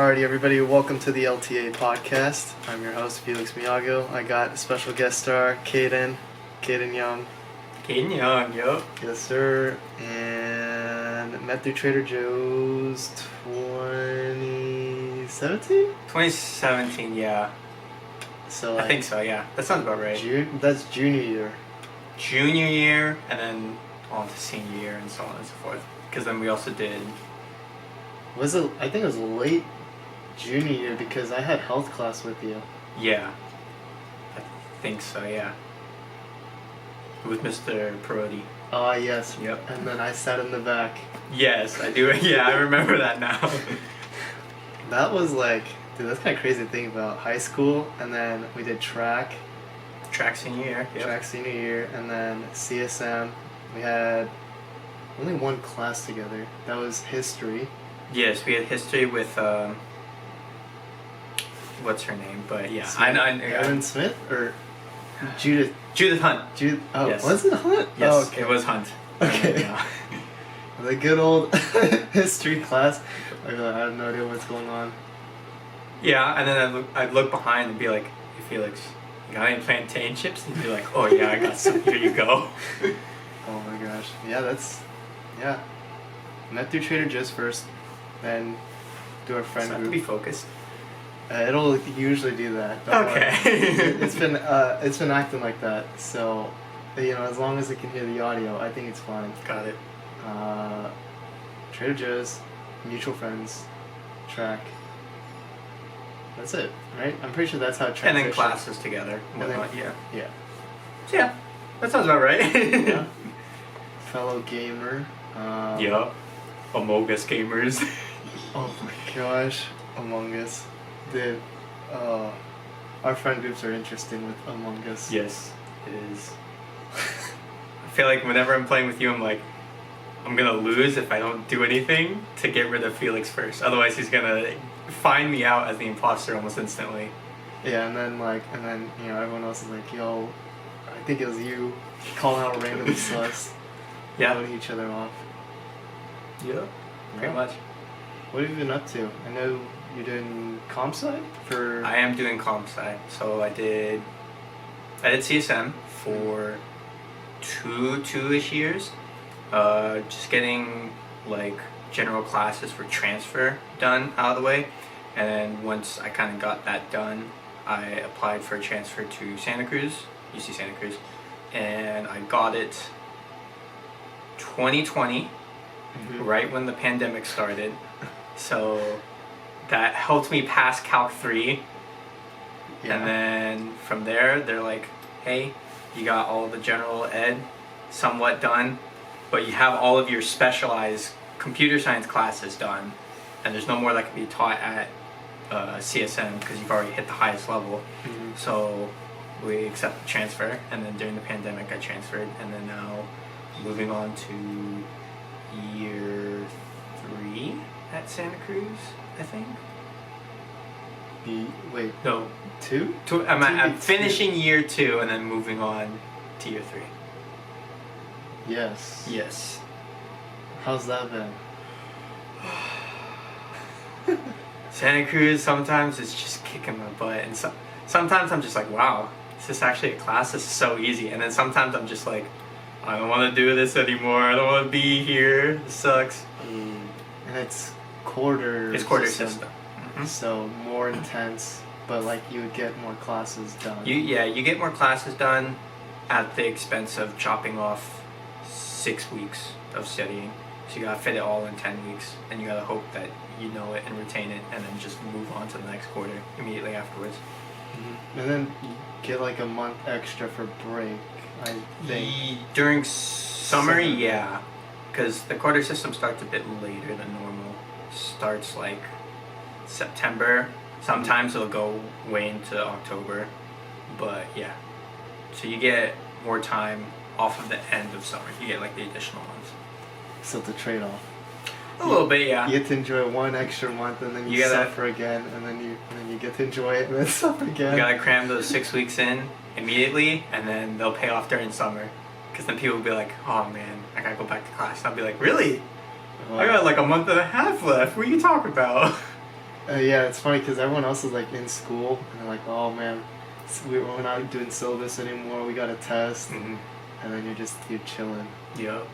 Alrighty, everybody, welcome to the LTA podcast. I'm your host, Felix Miyago. I got a special guest star, Kaeden Young. Kaeden Young, yo. Yes, sir. And met through Trader Joe's 2017? 2017, yeah. So I think so, yeah. That sounds about right. That's junior year. Junior year, and then on to senior year, and so on and so forth. Because then we also did... I think it was late junior year because I had health class with you. Yeah. I think so, yeah. With Mr. Parodi. Ah, yes. Yep. And then I sat in the back. Yes, I do. Yeah, I remember that now. That was like, dude, that's kind of crazy to think about. High school, and then we did track. Track senior year. Yep. Track senior year, and then CSM. We had only one class together. That was history. Yes, we had history with, what's her name? But yeah, Smith? I know. Evan Smith? Or Judith? Judith Hunt. Oh, Yes. Was it Hunt? Yes, Oh, okay. it was Hunt. Okay. Yeah. The good old history class. I have no idea what's going on. Yeah, and then I'd look behind and be like, hey Felix, you got any plantain chips? And he'd be like, oh yeah, I got some, here you go. Oh my gosh. Yeah, met through Trader Joe's first, then do our friend So I have group. to be focused. It'll usually do that. Don't Okay. worry. It's been acting like that. So, as long as it can hear the audio, I think it's fine. Got it. Trader Joe's, mutual friends, track. That's it, right? I'm pretty sure that's how it And then transitions. classes together. And then- Whatnot, yeah. Yeah. So yeah, that sounds about right. Yeah. Fellow gamer. Yup. Among Us gamers. Oh my gosh, Among Us. Dude, our friend groups are interesting with Among Us. Yes, it is. I feel like whenever I'm playing with you, I'm like, I'm gonna lose if I don't do anything to get rid of Felix first. Otherwise, he's gonna find me out as the imposter almost instantly. Yeah, and then everyone else is like, yo, I think it was you, calling out random sus, Yeah. voting each other off. Yeah. Pretty Yeah. much. What have you been up to? I know you're doing comp sci for... I am doing comp sci. So I did CSM for two-ish years. Just getting like general classes for transfer done out of the way. And then once I kind of got that done, I applied for a transfer to Santa Cruz, UC Santa Cruz. And I got it 2020, right when the pandemic started. So that helped me pass Calc 3. Yeah. And then from there, they're like, hey, you got all the general ed somewhat done, but you have all of your specialized computer science classes done, and there's no more that can be taught at CSM because you've already hit the highest level. Mhm. So we accept the transfer, and then during the pandemic I transferred, and then now moving on to year 3 at Santa Cruz, I think. Wait, No, two? I'm finishing year 2 and then moving on to year 3. Yes. Yes. How's that been? Santa Cruz, sometimes it's just kicking my butt, and sometimes I'm just like, wow, is this actually a class? This is so easy. And then sometimes I'm just like, I don't want to do this anymore. I don't want to be here. This sucks. And it's quarter system. Mhm. So more intense, but like you would get more classes done. You get more classes done at the expense of chopping off 6 weeks of studying. So you gotta fit it all in 10 weeks, and you gotta hope that you know it and retain it, and then just move on to the next quarter immediately afterwards. And then you get like a month extra for break, I think. During summer, yeah, because the quarter system starts a bit later than normal. Starts like September. Sometimes it'll go way into October, but yeah. So you get more time off of the end of summer. You get like the additional months. So it's a trade-off. A little bit, yeah. You get to enjoy one extra month, and then you suffer again, and then you get to enjoy it, and then suffer again. You gotta cram those 6 weeks in immediately, and then they'll pay off during summer. Because then people will be like, oh man, I gotta go back to class. And I'll be like, really? I got like a month and a half left. What are you talking about? Yeah, it's funny because everyone else is like in school and they're like, oh man, we're not doing syllabus anymore. We got a test, Mm-hmm. and then you're chilling. Yep.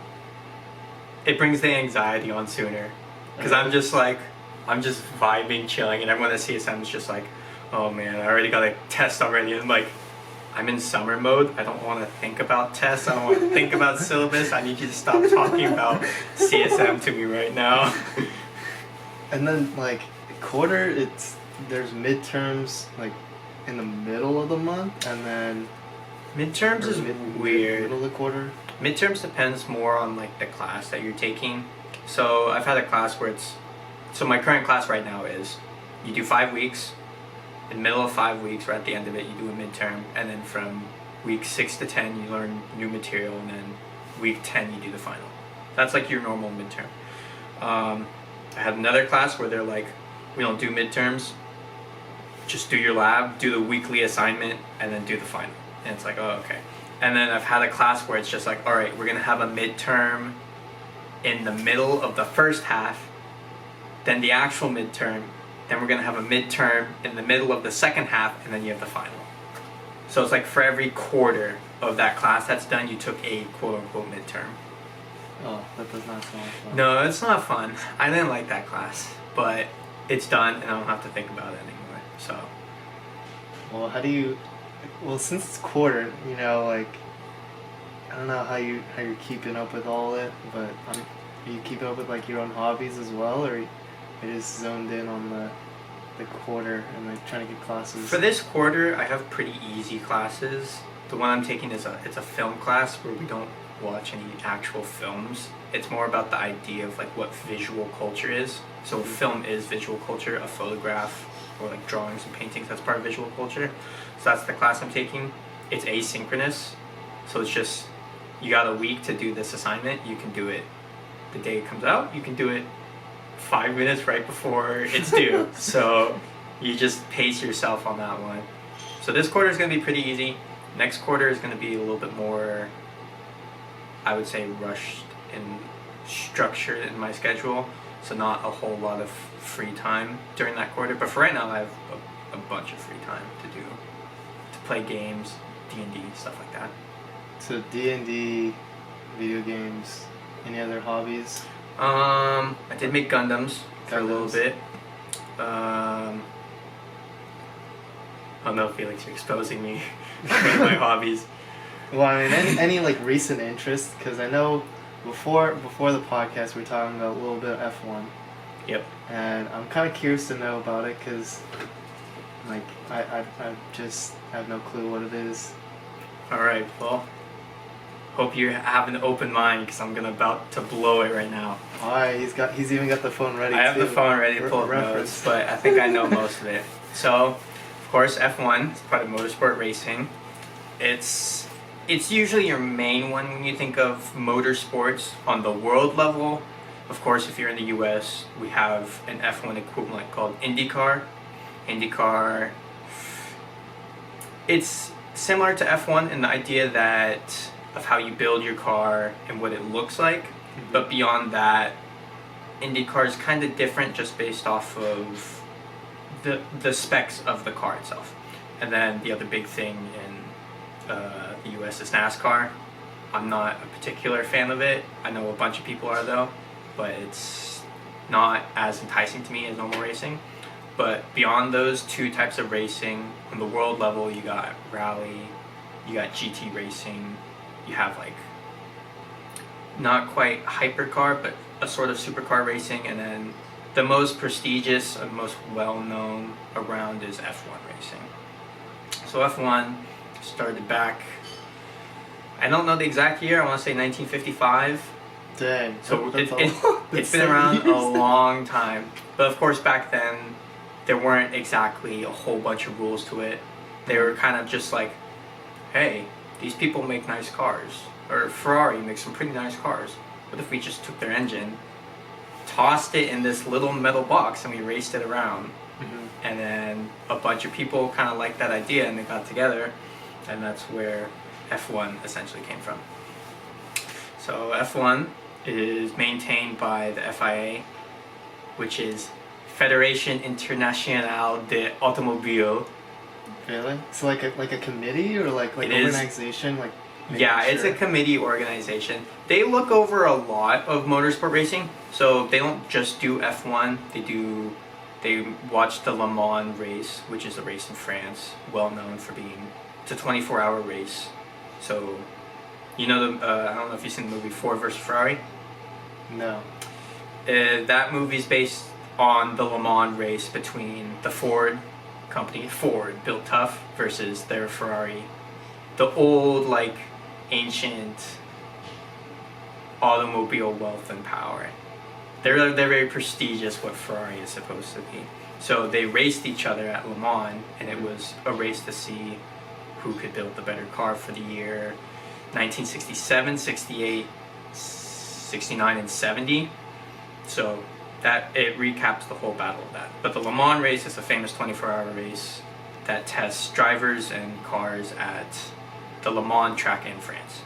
It brings the anxiety on sooner. Because Yeah. I'm just vibing, chilling, and everyone at CSM is just like, oh man, I already got a test already. And I'm like, I'm in summer mode. I don't want to think about tests. I don't want to think about syllabus. I need you to stop talking about CSM to me right now. And then like quarter, there's midterms like in the middle of the month, and then Midterms or is mid- weird. Middle of the quarter. Midterms depends more on like the class that you're taking. So I've had a class where so my current class right now is you do 5 weeks. In the middle of 5 weeks or at the end of it, you do a midterm, and then from week 6 to 10 you learn new material, and then week 10 you do the final. That's like your normal midterm. I had another class where they're like, we don't do midterms, just do your lab, do the weekly assignment, and then do the final. And it's like, oh, okay. And then I've had a class where it's just like, all right, we're gonna have a midterm in the middle of the first half, then the actual midterm, then we're gonna have a midterm in the middle of the second half, and then you have the final. So it's like for every quarter of that class that's done, you took a quote-unquote midterm. Oh, that does not sound fun. No, it's not fun. I didn't like that class, but it's done, and I don't have to think about it anymore. So Well, how do you? Well, since it's quarter, like I don't know how you're keeping up with all of it, but are you keeping up with like your own hobbies as well, or you just zoned in on the quarter and like trying to get classes? for this quarter, I have pretty easy classes. The one I'm taking is it's a film class where we don't watch any actual films. It's more about the idea of like what visual culture is. So film is visual culture, a photograph or like drawings and paintings, that's part of visual culture. So that's the class I'm taking. It's asynchronous. So it's just, you got a week to do this assignment. You can do it the day it comes out. You can do it 5 minutes right before it's due. So you just pace yourself on that one. So this quarter is going to be pretty easy. Next quarter is going to be a little bit more, I would say, rushed and structured in my schedule. So not a whole lot of free time during that quarter. But for right now, I have a bunch of free time to play games, D&D, stuff like that. So D&D, video games, any other hobbies? I did make Gundams for a little Gundams. bit. Oh no, Felix, you're exposing me with my hobbies. Well, I mean, any like recent interest? Because I know before the podcast we were talking about a little bit of F1. Yep. And I'm kind of curious to know about it because, like, I just have no clue what it is. All right. Well, hope you have an open mind because I'm about to blow it right now. Alright, he's even got the phone ready. I have too. the phone ready to pull up Reference. notes, but I think I know most of it. So, of course, F1 is part of motorsport racing. It's usually your main one when you think of motorsports on the world level. Of course, if you're in the US, we have an F1 equivalent called IndyCar. IndyCar, it's similar to F1 in the idea that of how you build your car and what it looks like. But beyond that, IndyCar is kind of different just based off of the specs of the car itself. And then the other big thing in the US is NASCAR. I'm not a particular fan of it. I know a bunch of people are though, but it's not as enticing to me as normal racing. But beyond those two types of racing, on the world level, you got rally, you got GT racing, you have like not quite hypercar, but a sort of supercar racing, and then the most prestigious and most well-known around is F1 racing. So F1 started back, I don't know the exact year, I want to say 1955. Dang. So that's it's been around a long time. But of course back then, there weren't exactly a whole bunch of rules to it. They were kind of just like, hey, these people make nice cars. Or Ferrari makes some pretty nice cars. What if we just took their engine, tossed it in this little metal box, and we raced it around? Mm-hmm. And then a bunch of people kind of liked that idea, and they got together, and that's where F1 essentially came from. So F1 is maintained by the FIA, which is Fédération Internationale de Automobile. Really? So like a committee or like It an is. organization like. Yeah, it's a committee organization. They look over a lot of motorsport racing, so they don't just do F1. They watch the Le Mans race, which is a race in France, well known for being, it's a 24-hour race. So, you know, I don't know if you've seen the movie Ford versus Ferrari. No. That movie's based on the Le Mans race between the Ford company, Ford, built tough, versus their Ferrari, the old, like, ancient automobile wealth and power. They're very prestigious, what Ferrari is supposed to be. So they raced each other at Le Mans, and it was a race to see who could build the better car for the year 1967, 68, 69, and 70. So that it recaps the whole battle of that. But the Le Mans race is a famous 24-hour race that tests drivers and cars at the Le Mans track in France.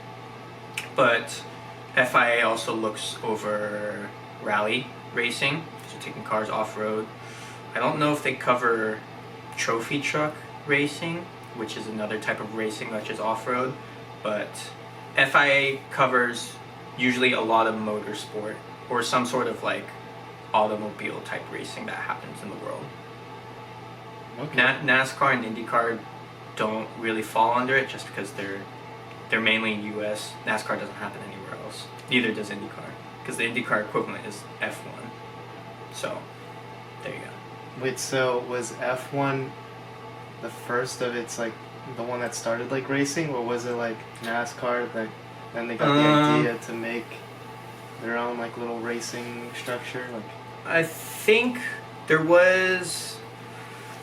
But FIA also looks over rally racing, so taking cars off-road. I don't know if they cover trophy truck racing, which is another type of racing which is off-road, but FIA covers usually a lot of motorsport or some sort of like automobile type racing that happens in the world. Okay. NASCAR and IndyCar don't really fall under it just because they're mainly in US. NASCAR doesn't happen anywhere else. Neither does IndyCar, because the IndyCar equivalent is F1. So, there you go. Wait, so was F1 the first of its like the one that started like racing, or was it like NASCAR that then they got the idea to make their own like little racing structure? Like, I think there was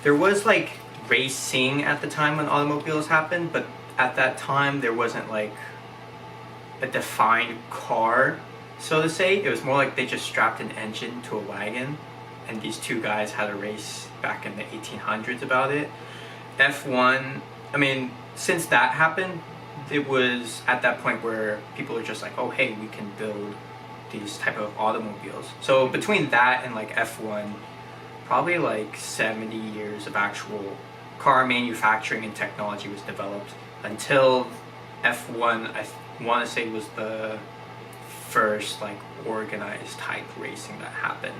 like racing at the time when automobiles happened, but at that time there wasn't like a defined car, so to say. It was more like they just strapped an engine to a wagon, and these two guys had a race back in the 1800s about it. F1, I mean, since that happened, it was at that point where people are just like, oh hey, we can build these type of automobiles. So between that and like F1, probably like 70 years of actual car manufacturing and technology was developed until F1, I want to say, was the first like organized type racing that happened.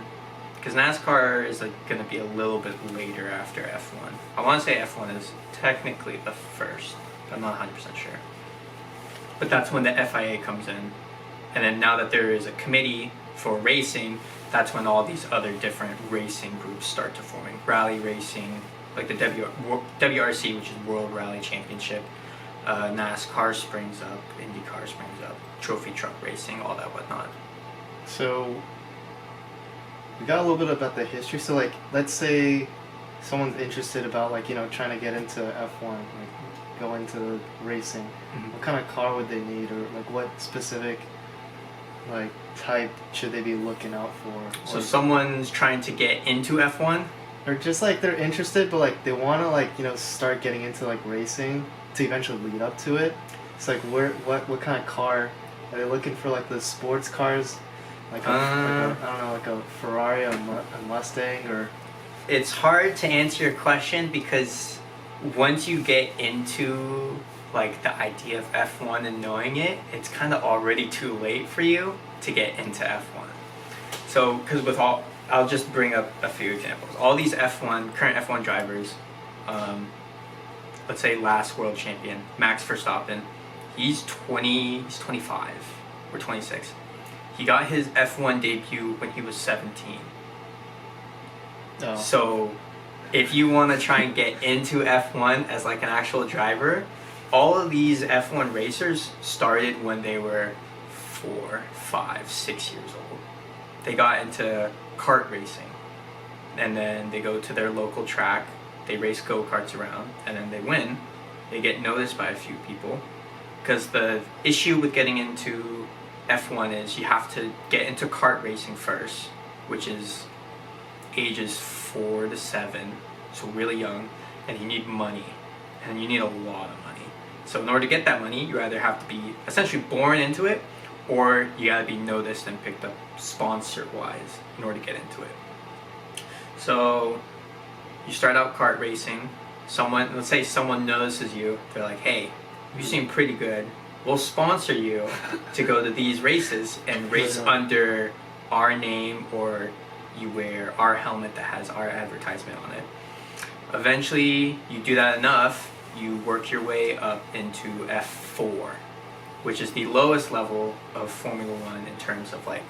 Because NASCAR is like going to be a little bit later after F1. I want to say F1 is technically the first, but I'm not 100% sure. But that's when the FIA comes in. And then now that there is a committee for racing, that's when all these other different racing groups start to forming. Rally racing, like the WRC, which is World Rally Championship. NASCAR springs up, IndyCar springs up, trophy truck racing, all that whatnot. so we got a little bit about the history. So like, let's say someone's interested about like, you know, trying to get into F1, like go into racing. Mhm. What kind of car would they need, or like what specific like type should they be looking out for? So Or- someone's trying to get into F1. or just like they're interested, but like they want to like, you know, start getting into like racing to eventually lead up to it. It's like what kind of car are they looking for? Like the sports cars, like I don't know, like a Ferrari, a Mustang, or It's hard to answer your question because once you get into like the idea of F1 and knowing it, it's kind of already too late for you to get into F1. So, because I'll just bring up a few examples. All these current F1 drivers, let's say last world champion, Max Verstappen, he's 25 or 26. He got his F1 debut when he was 17. no. So, if you want to try and get into F1 as like an actual driver, all of these F1 racers started when they were 4, 5, 6 years old. They got into kart racing, and then they go to their local track, they race go-karts around, and then they win. They get noticed by a few people, because the issue with getting into F1 is you have to get into kart racing first, which is ages 4 to 7, so really young, and you need money, and you need a lot of money. So in order to get that money, you either have to be essentially born into it, or you gotta be noticed and picked up sponsor-wise in order to get into it. So you start out kart racing. Let's say someone notices you. They're like, "Hey, you seem pretty good. We'll sponsor you to go to these races and race under our name, or you wear our helmet that has our advertisement on it." Eventually, you do that enough, you work your way up into F4, which is the lowest level of Formula One in terms of like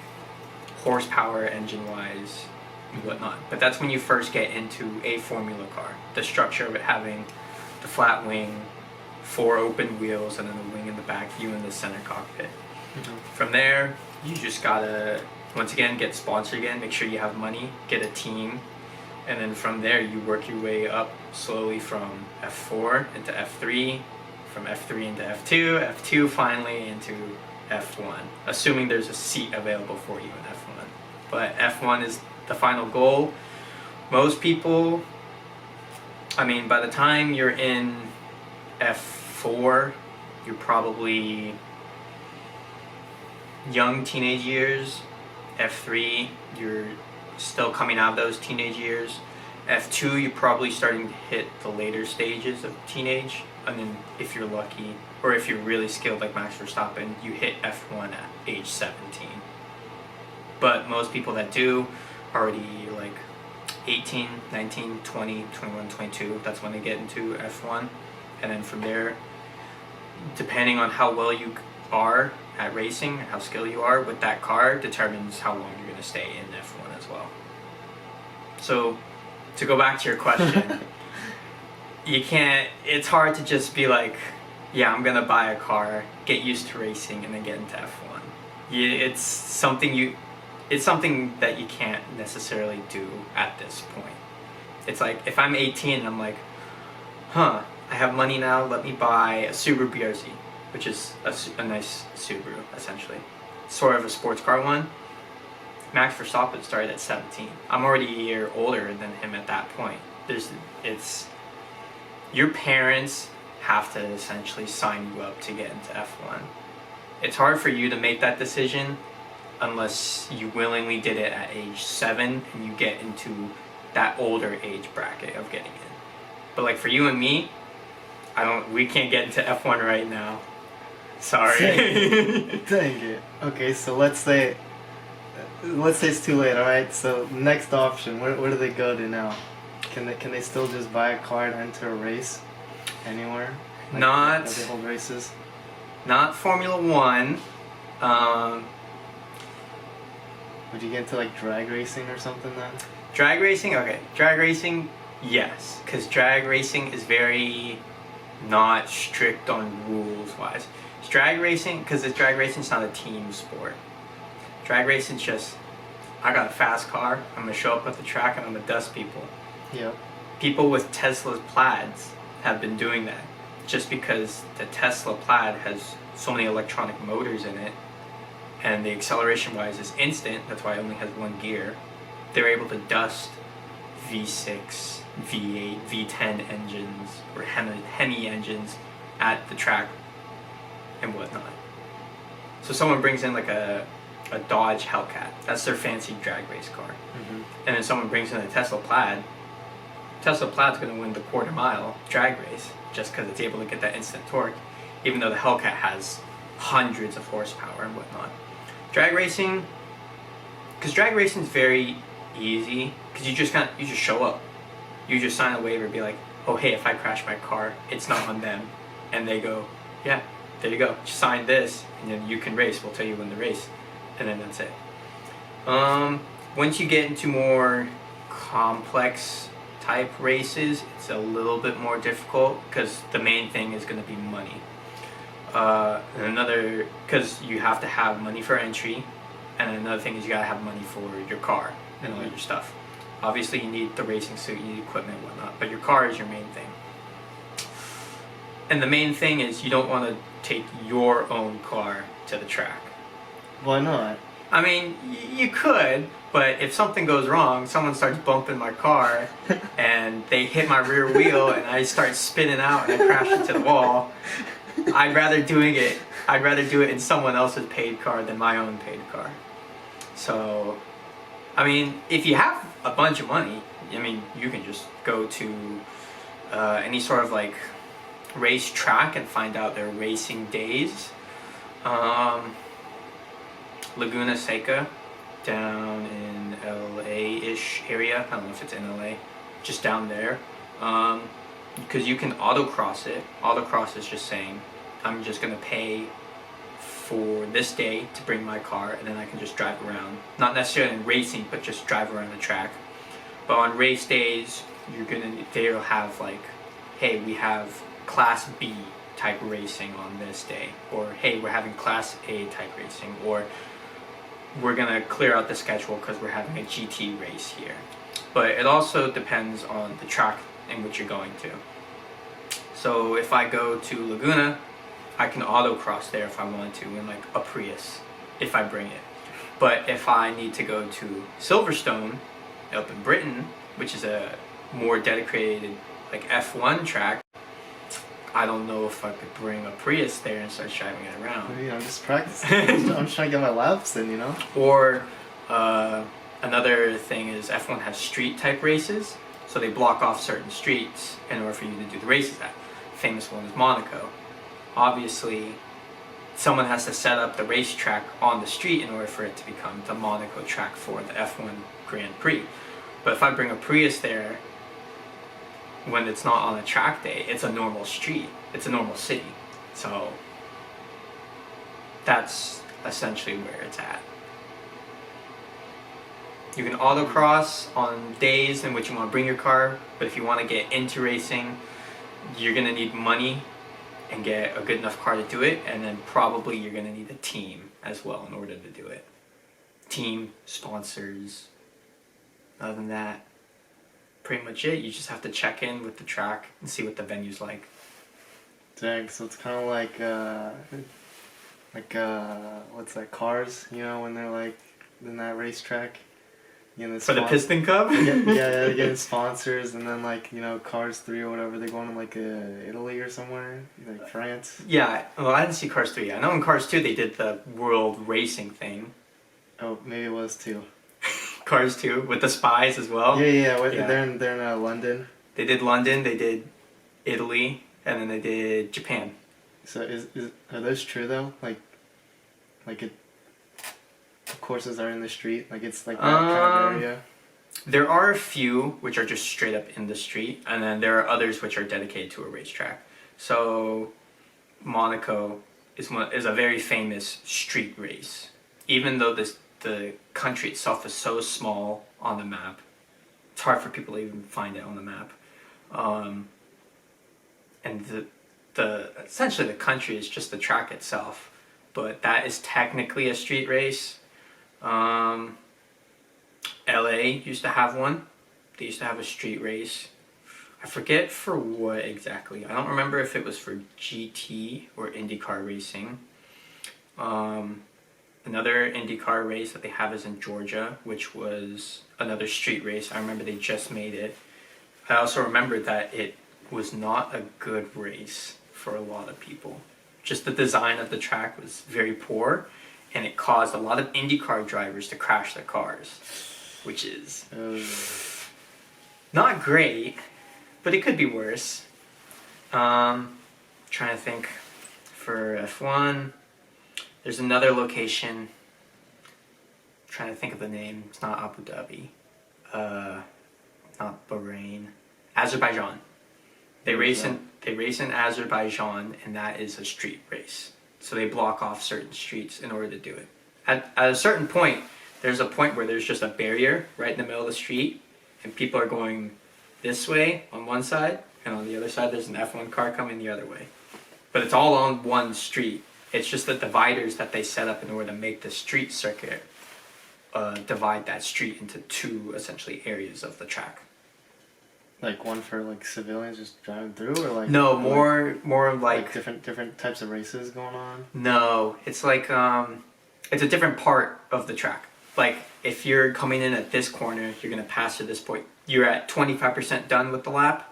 horsepower, engine-wise, and whatnot. But that's when you first get into a Formula car. The structure of it having the flat wing, 4 open wheels, and then a wing in the back, you in the center cockpit. From there, you just gotta, once again, get sponsored again, make sure you have money, get a team, and then from there you work your way up slowly from F4 into F3, from F3 into F2, F2 finally into F1, assuming there's a seat available for you in F1. But F1 is the final goal. Most people, I mean, by the time you're in F4, you're probably young teenage years. F3, you're still coming out of those teenage years. F2, you're probably starting to hit the later stages of teenage. And then if you're lucky, or if you're really skilled like Max Verstappen, you hit F1 at age 17. But most people that do are already like 18, 19, 20, 21, 22. That's when they get into F1. And then from there, depending on how well you are at racing, how skilled you are with that car, determines how long you're going to stay in F1 as well. So, to go back to your question, it's hard to just be like, yeah, I'm going to buy a car, get used to racing, and then get into F1. It's something that you can't necessarily do at this point. It's like, if I'm 18 and I'm like, I have money now, let me buy a Subaru BRZ, which is a nice Subaru, essentially. Sort of a sports car one. Max Verstappen started at 17. I'm already a year older than him at that point. Your parents have to essentially sign you up to get into F1. It's hard for you to make that decision unless you willingly did it at age 7 and you get into that older age bracket of getting in. But like for you and me, we can't get into F1 right now. Sorry. Dang it. Okay, so let's say it's too late, alright? So next option, where do they go to now? Can they still just buy a car and enter a race anywhere? Like they hold races? Not Formula One. Would you get into like drag racing or something then? Drag racing? Okay. Drag racing, yes. Because drag racing is very not strict on rules wise. Drag racing, because drag racing is not a team sport. Drag racing is just, I got a fast car, I'm going to show up at the track and I'm going to dust people. Yep. People with Tesla's Plaids have been doing that. Just because the Tesla Plaid has so many electronic motors in it, and the acceleration wise is instant, that's why it only has one gear, they're able to dust V6, V8, V10 engines, or Hemi engines at the track and whatnot. So someone brings in like a Dodge Hellcat, that's their fancy drag race car. Mm-hmm. And then someone brings in a Tesla Plaid. Tesla Plaid's going to win the quarter mile drag race just because it's able to get that instant torque, even though the Hellcat has hundreds of horsepower and whatnot. Drag racing, because drag racing is very easy, because you just show up. You just sign a waiver, be like, oh hey, if I crash my car, it's not on them. And they go, yeah, there you go, just sign this, and then you can race, we'll tell you when the race. And then that's it. Once you get into more complex type races, it's a little bit more difficult because the main thing is going to be money. Because you have to have money for entry, and another thing is you gotta have money for your car and all your stuff. Obviously you need the racing suit, you need equipment and whatnot, but your car is your main thing. And the main thing is you don't want to take your own car to the track. Why not? I mean, you could, but if something goes wrong, someone starts bumping my car and they hit my rear wheel and I start spinning out and I crash into the wall, I'd rather do it in someone else's paid car than my own paid car. So, I mean, if you have a bunch of money, I mean, you can just go to any sort of like race track and find out their racing days. Laguna Seca down in LA-ish area. I don't know if it's in LA, just down there. Because you can autocross it. Autocross is just saying, I'm just gonna pay for this day to bring my car, and then I can just drive around. Not necessarily in racing, but just drive around the track. But on race days, they'll have like, hey, we have Class B type racing on this day, or hey, we're having Class A type racing, or we're gonna clear out the schedule because we're having a GT race here. But it also depends on the track in which you're going to. So if I go to Laguna, I can autocross there if I want to in like a Prius, if I bring it. But if I need to go to Silverstone up in Britain, which is a more dedicated like F1 track, I don't know if I could bring a Prius there and start driving it around. Maybe I'm just practicing. I'm just trying to get my laps in, you know? Or another thing is F1 has street type races, so they block off certain streets in order for you to do the races at. Famous one is Monaco. Obviously, someone has to set up the racetrack on the street in order for it to become the Monaco track for the F1 Grand Prix. But if I bring a Prius there, when it's not on a track day, it's a normal street. It's a normal city. So that's essentially where it's at. You can autocross on days in which you want to bring your car, but if you want to get into racing, you're going to need money and get a good enough car to do it, and then probably you're going to need a team as well in order to do it. Team, sponsors. Other than that, pretty much it. You just have to check in with the track and see what the venue's like. Dang, so it's kind of like what's that, Cars, you know, when they're like in that racetrack. You know, For the Piston Cup? yeah, they're getting sponsors, and then like, you know, Cars 3 or whatever, they're going to like Italy or somewhere, like France. Yeah, well, I didn't see Cars 3. I know in Cars 2 they did the world racing thing. Oh, maybe it was 2. Cars 2 with the spies as well. Yeah. Yeah. They're in London. They did London, they did Italy, and then they did Japan. So are those true though? Like it. The courses are in the street, like it's like that kind of area. There are a few which are just straight up in the street, and then there are others which are dedicated to a racetrack. So Monaco is a very famous street race, even though the country itself is so small on the map. It's hard for people to even find it on the map, and the essentially the country is just the track itself, but that is technically a street race. LA used to have one. They used to have a street race. I forget for what exactly. I don't remember if it was for GT or IndyCar racing. Another IndyCar race that they have is in Georgia, which was another street race. I remember they just made it. I also remember that it was not a good race for a lot of people. Just the design of the track was very poor, and it caused a lot of IndyCar drivers to crash their cars, which is not great, but it could be worse. Trying to think for F1. There's another location. Trying to think of the name. It's not Abu Dhabi. Not Bahrain. Azerbaijan. They race in Azerbaijan, and that is a street race. So they block off certain streets in order to do it. At a certain point, there's a point where there's just a barrier right in the middle of the street, and people are going this way on one side, and on the other side there's an F1 car coming the other way. But it's all on one street. It's just the dividers that they set up in order to make the street circuit divide that street into two, essentially, areas of the track. Like one for like civilians just driving through, or like no, more like different types of races going on. No, it's like it's a different part of the track. Like if you're coming in at this corner, you're gonna pass to this point. You're at 25% done with the lap,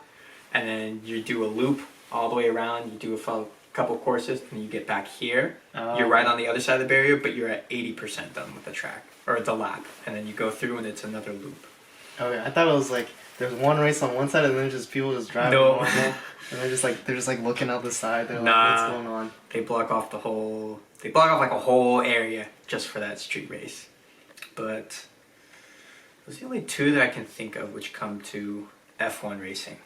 and then you do a loop all the way around. You do a couple courses, and you get back here. You're right on the other side of the barrier, but you're at 80% done with the track or the lap, and then you go through, and it's another loop. Okay, I thought it was like there's one race on one side, and then just people just driving No. normal, and they're just like looking out the side. They're like, Nah. what's going on? They block off they block off like a whole area just for that street race. But those are the only two that I can think of which come to F1 racing.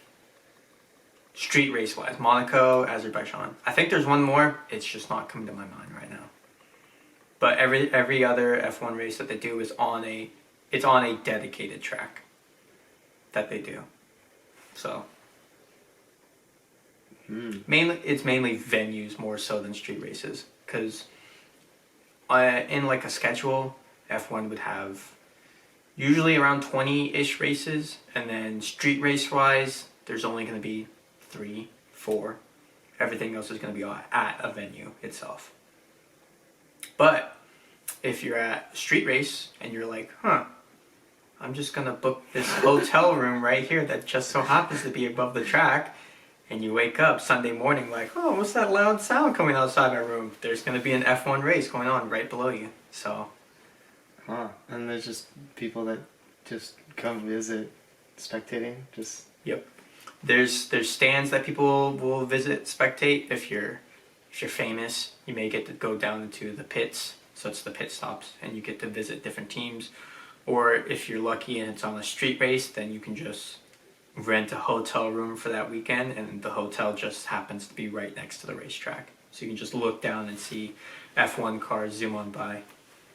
Street race wise, Monaco, Azerbaijan. I think there's one more. It's just not coming to my mind right now. But every other F1 race that they do is on a dedicated track that they do. So it's mainly venues more so than street races, because in like a schedule, F1 would have usually around 20-ish races, and then street race wise, there's only going to be 3, 4. Everything else is going to be at a venue itself. But if you're at street race and you're like, I'm just going to book this hotel room right here that just so happens to be above the track, and you wake up Sunday morning like, oh, what's that loud sound coming outside my room? There's going to be an F1 race going on right below you. So, and there's just people that just come visit, spectating, just... Yep. There's stands that people will visit, spectate. If you're famous, you may get to go down into the pits, so it's the pit stops, and you get to visit different teams. Or if you're lucky and it's on a street race, then you can just rent a hotel room for that weekend, and the hotel just happens to be right next to the racetrack. So you can just look down and see F1 cars zoom on by.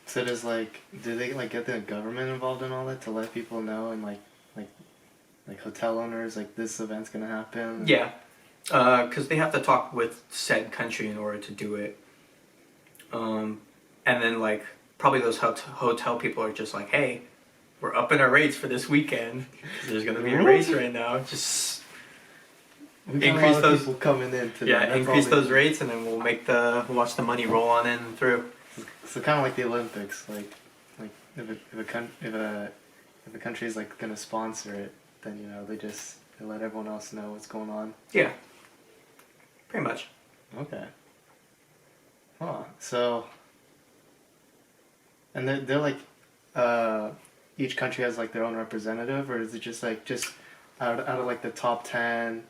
So does do they get the government involved in all that to let people know, and like hotel owners, like this event's gonna happen? Yeah, because they have to talk with said country in order to do it. And then probably those hotel people are just like, hey, we're upping our rates for this weekend. There's gonna be a race right now. Just increase those people coming in today. Yeah, increase those rates, and then we'll watch the money roll on in and through. So kind of like the Olympics, like if a country is gonna sponsor it, then they let everyone else know what's going on. Yeah, pretty much. Okay. So, and they're each country has their own representative, or is it just out of the top 10?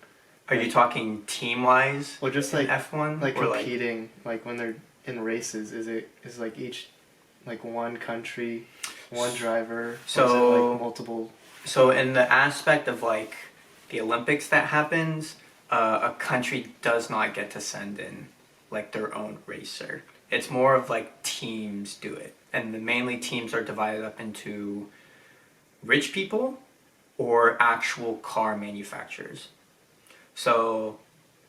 Are you talking team wise? Or just F1, competing, when they're in races? Is each one country, one driver? So or is it multiple? So in the aspect of the Olympics that happens, a country does not get to send in their own racer. It's more of teams do it, and mainly teams are divided up into rich people or actual car manufacturers. So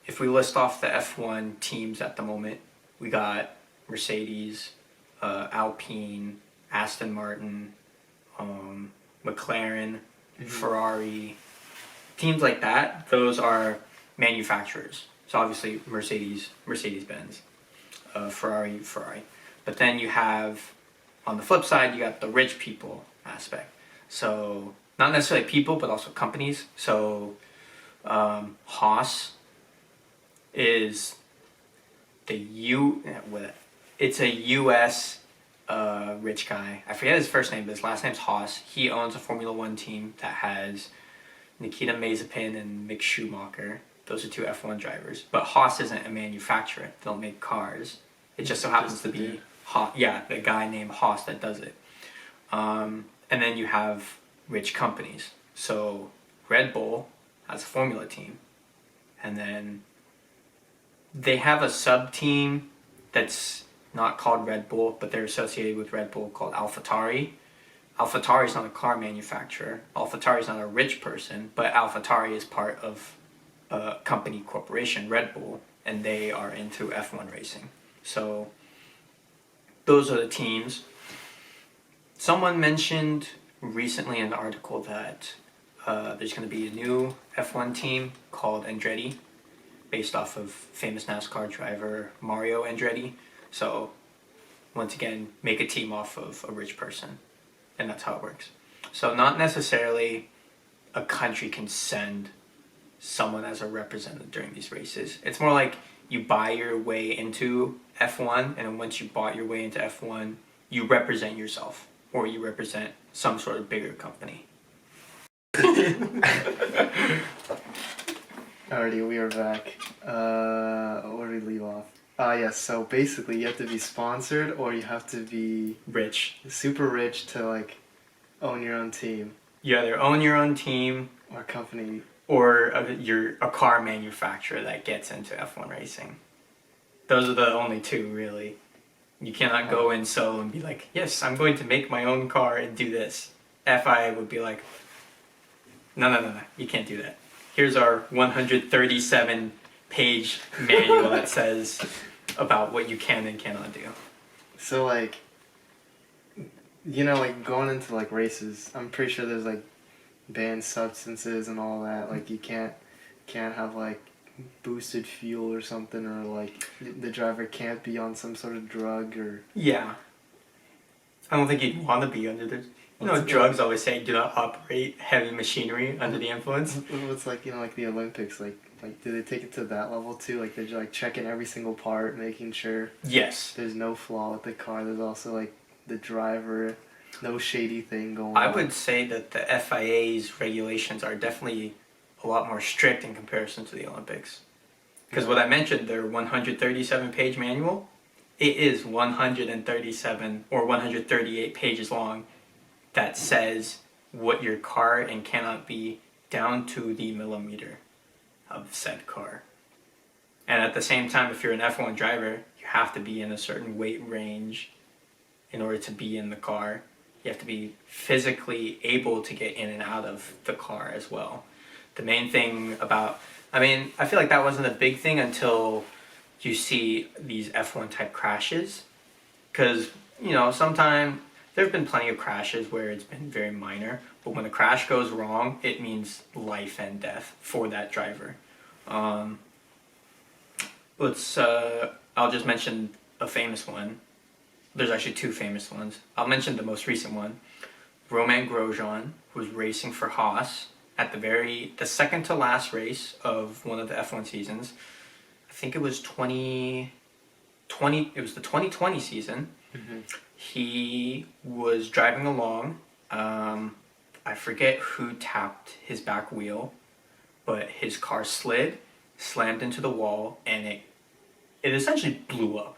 if we list off the F1 teams at the moment, we got Mercedes, Alpine, Aston Martin, McLaren, Ferrari, teams like that. Those are manufacturers. So obviously Mercedes-Benz, Ferrari. But then you have, on the flip side, you got the rich people aspect. So not necessarily people, but also companies. So Haas is it's a U.S. Rich guy. I forget his first name, but his last name's Haas. He owns a Formula One team that has Nikita Mazepin and Mick Schumacher. Those are two F1 drivers. But Haas isn't a manufacturer. They don't make cars. It just so happens to be the guy named Haas that does it. And then you have rich companies. So Red Bull has a Formula team. And then they have a sub-team that's not called Red Bull, but they're associated with Red Bull, called AlphaTauri. AlphaTauri is not a car manufacturer. AlphaTauri is not a rich person, but AlphaTauri is part of a company corporation, Red Bull, and they are into F1 racing. So those are the teams. Someone mentioned recently in an article that there's going to be a new F1 team called Andretti, based off of famous NASCAR driver Mario Andretti. So once again, make a team off of a rich person, and that's how it works. So not necessarily a country can send someone as a representative during these races. It's more like you buy your way into F1, and once you bought your way into F1, you represent yourself, or you represent some sort of bigger company. Alrighty, we are back. Where did we leave off? Yes, so basically you have to be sponsored or you have to be Rich. super rich to like own your own team You either own your own team or company. or you're a car manufacturer that gets into F1 racing. Those are the only two, really. You cannot go in solo and be like, yes, I'm going to make my own car and do this. FIA would be like, no, you can't do that. Here's our 137-page manual that says about what you can and cannot do. So like, you know, like going into like races, I'm pretty sure there's like banned substances and all that. Like you can't have like boosted fuel or something, or like the driver can't be on some sort of drug or. Yeah. I don't think you'd want to be under the... You know, drugs always say do not operate heavy machinery under the influence. It's like, you know, like the Olympics, like do they take it to that level too? Like they're like checking every single part, making sure Yes. there's no flaw with the car. There's also like the driver, no shady thing going on. I would say that the FIA's regulations are definitely a lot more strict in comparison to the Olympics. Because what I mentioned, their 137-page manual, it is 137 or 138 pages long that says what your car and cannot be down to the millimeter of said car. And at the same time, if you're an F1 driver, you have to be in a certain weight range in order to be in the car. You have to be physically able to get in and out of the car as well. The main thing about, I mean, I feel like that wasn't a big thing until you see these F1 type crashes. Because, you know, sometimes there have been plenty of crashes where it's been very minor, but when a crash goes wrong, it means life and death for that driver. I'll just mention a famous one. There's actually two famous ones. I'll mention the most recent one. Romain Grosjean was racing for Haas at the second to last race of one of the F1 seasons. I think it was 2020. It was the 2020 season. Mm-hmm. He was driving along. I forget who tapped his back wheel, but his car slid, slammed into the wall, and it essentially blew up.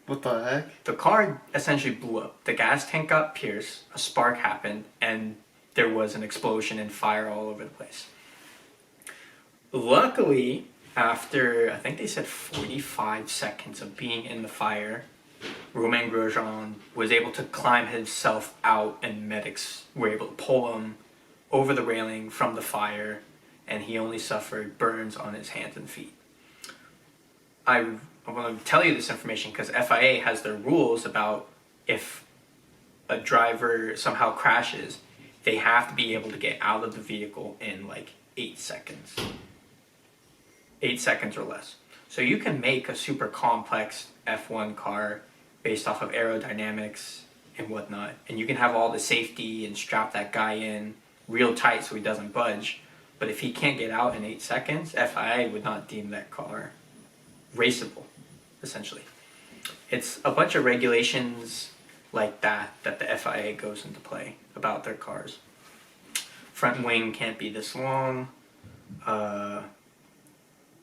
What the heck? The car essentially blew up. The gas tank got pierced, a spark happened, and there was an explosion and fire all over the place. Luckily, after, I think they said 45 seconds of being in the fire, Romain Grosjean was able to climb himself out, and medics were able to pull him over the railing from the fire, and he only suffered burns on his hands and feet. I want to tell you this information because FIA has their rules about if a driver somehow crashes, they have to be able to get out of the vehicle in like 8 seconds. 8 seconds or less. So you can make a super complex F1 car based off of aerodynamics and whatnot, and you can have all the safety and strap that guy in real tight so he doesn't budge. But if he can't get out in 8 seconds, FIA would not deem that car raceable, essentially. It's a bunch of regulations like that the FIA goes into play about their cars. Front wing can't be this long.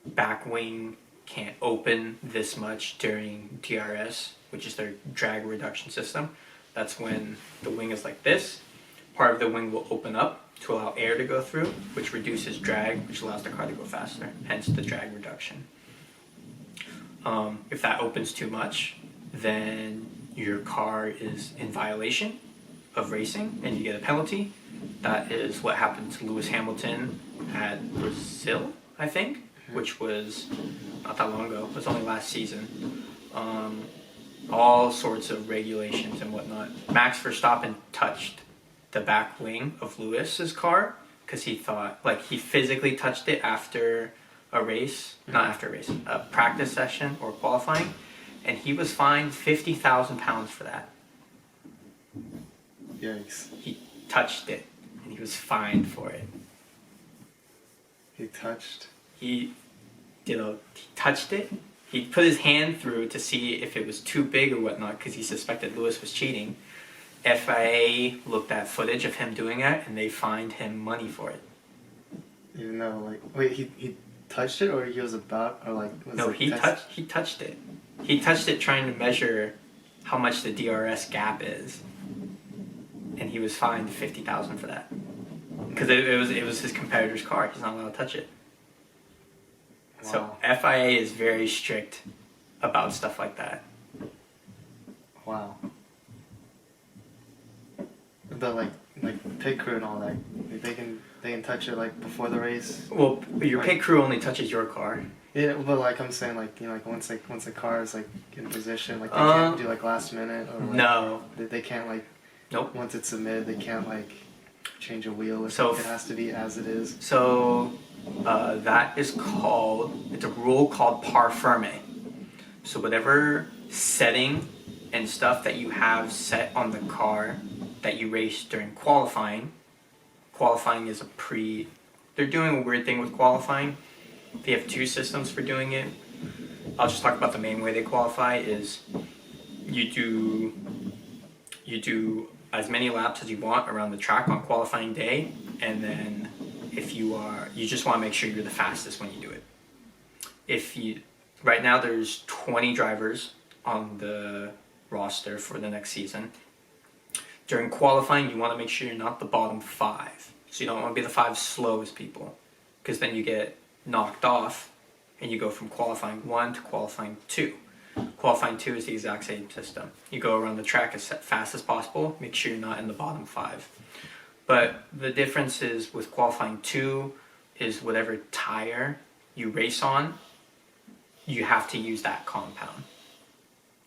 Back wing can't open this much during DRS, which is their drag reduction system. That's when the wing is like this. Part of the wing will open up to allow air to go through, which reduces drag, which allows the car to go faster, hence the drag reduction. If that opens too much, then your car is in violation of racing and you get a penalty. That is what happened to Lewis Hamilton at Brazil, I think, which was not that long ago. It was only last season. All sorts of regulations and whatnot. Max Verstappen touched the back wing of Lewis's car because he thought, like, he physically touched it after a race, not after a race, a practice session or qualifying, and he was fined £50,000 for that. Yikes. He touched it, and he was fined for it. He touched? He touched it. He put his hand through to see if it was too big or whatnot because he suspected Lewis was cheating. FIA looked at footage of him doing that, and they fined him money for it. Even though, like, wait, he touched it, or he was about, or like, was No, it he touched it. He touched it trying to measure how much the DRS gap is, and he was fined $50,000 for that because it was his competitor's car. He's not allowed to touch it. Wow. So FIA is very strict about stuff like that. Wow. But like pit crew and all that, they can touch it like before the race. Well, your pit crew only touches your car. Yeah, but like I'm saying, like, you know, like once the car is like in position, like they can't do like last minute, or like, no, they can't like, nope. Once it's submitted, they can't like change a wheel. So it has to be as it is. So that is called, it's a rule called par ferme. So whatever setting and stuff that you have set on the car that you race during qualifying is they're doing a weird thing with qualifying. They have two systems for doing it. I'll just talk about the main way they qualify is you do as many laps as you want around the track on qualifying day, and then you just want to make sure you're the fastest when you do it. Right now there's 20 drivers on the roster for the next season. During qualifying, you want to make sure you're not the bottom 5. So you don't want to be the 5 slowest people, because then you get knocked off and you go from qualifying 1 to qualifying 2. Qualifying 2 is the exact same system. You go around the track as fast as possible, make sure you're not in the bottom 5. But the difference is with qualifying 2 is whatever tire you race on, you have to use that compound.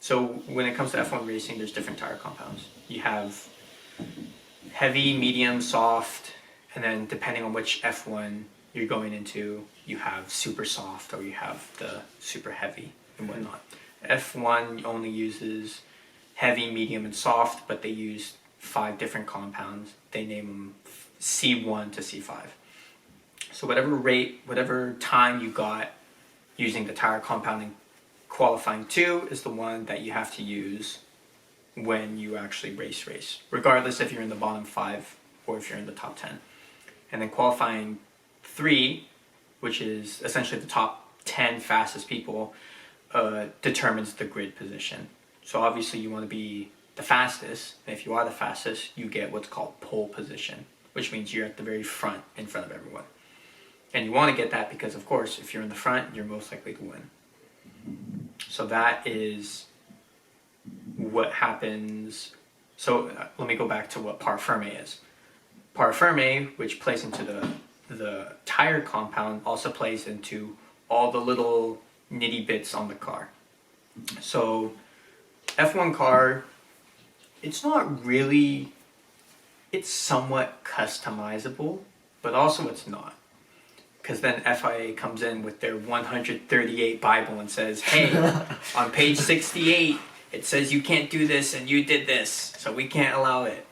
So when it comes to F1 racing, there's different tire compounds. You have heavy, medium, soft, and then depending on which F1 you're going into, you have super soft or you have the super heavy and whatnot. F1 only uses heavy, medium, and soft, but they use 5 different compounds. They name them C1 to C5. So whatever time you got using the tire compound in qualifying 2 is the one that you have to use when you actually race, regardless if you're in the bottom 5 or if you're in the top 10. And then qualifying 3, which is essentially the top 10 fastest people, determines the grid position. So obviously you want to be the fastest, and if you are the fastest, you get what's called pole position, which means you're at the very front, in front of everyone. And you want to get that because, of course, if you're in the front, you're most likely to win. So that is what happens. So let me go back to what par ferme is. Par ferme, which plays into the tire compound, also plays into all the little nitty bits on the car. So F1 car, it's somewhat customizable, but also it's not. Because then FIA comes in with their 138 Bible and says, hey, on page 68, it says you can't do this and you did this, so we can't allow it.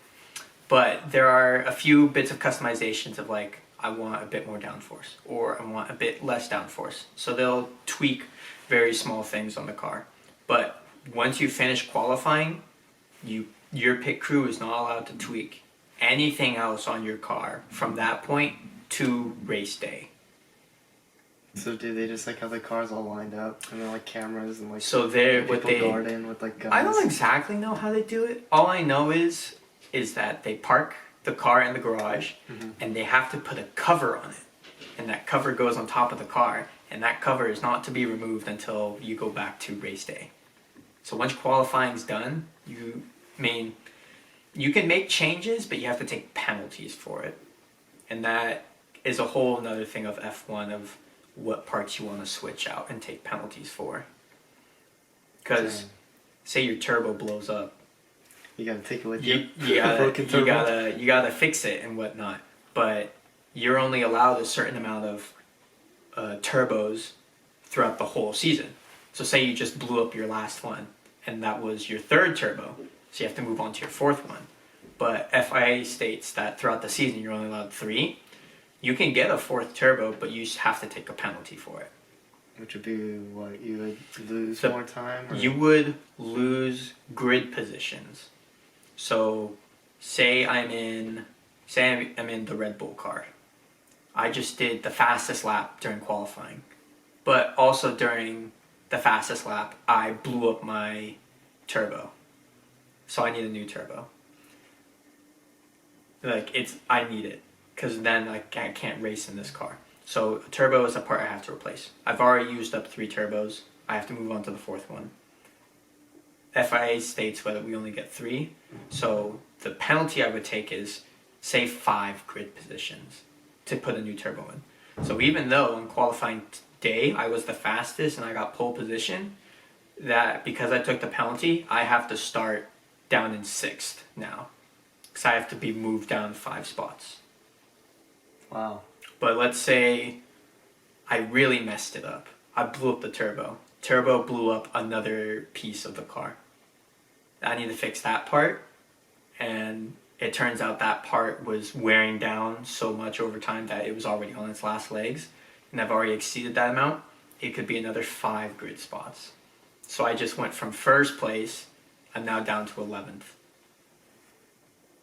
But there are a few bits of customizations of like, I want a bit more downforce, or I want a bit less downforce. So they'll tweak very small things on the car. But once you finish qualifying, your pit crew is not allowed to tweak anything else on your car from that point to race day. So do they just like have the cars all lined up and then like cameras and like so they're what people they guarding with like guns? I don't exactly know how they do it. All I know is that they park the car in the garage, and they have to put a cover on it, and that cover goes on top of the car, and that cover is not to be removed until you go back to race day. So once qualifying's done, you can make changes, but you have to take penalties for it, and that is a whole another thing of F1 of what parts you want to switch out and take penalties for. Because say your turbo blows up, you gotta take it with you. You gotta fix it and whatnot. But you're only allowed a certain amount of turbos throughout the whole season. So say you just blew up your last one, and that was your 3rd turbo, so you have to move on to your 4th one. But FIA states that throughout the season you're only allowed 3. You can get a 4th turbo, but you have to take a penalty for it. Which would be what, you would lose more time? Or? You would lose grid positions. So, say I'm in the Red Bull car. I just did the fastest lap during qualifying, but also during the fastest lap, I blew up my turbo. So I need a new turbo. I need it because then I can't race in this car. So a turbo is a part I have to replace. I've already used up 3 turbos. I have to move on to the 4th one. FIA states whether we only get 3. So the penalty I would take is, say, 5 grid positions to put a new turbo in. So even though on qualifying day I was the fastest and I got pole position, that because I took the penalty, I have to start down in 6th now. Because I have to be moved down 5 spots. Wow. But let's say I really messed it up. I blew up the turbo. Turbo blew up another piece of the car. I need to fix that part. And it turns out that part was wearing down so much over time that it was already on its last legs. And I've already exceeded that amount. It could be another 5 grid spots. So I just went from 1st place. I'm now down to 11th.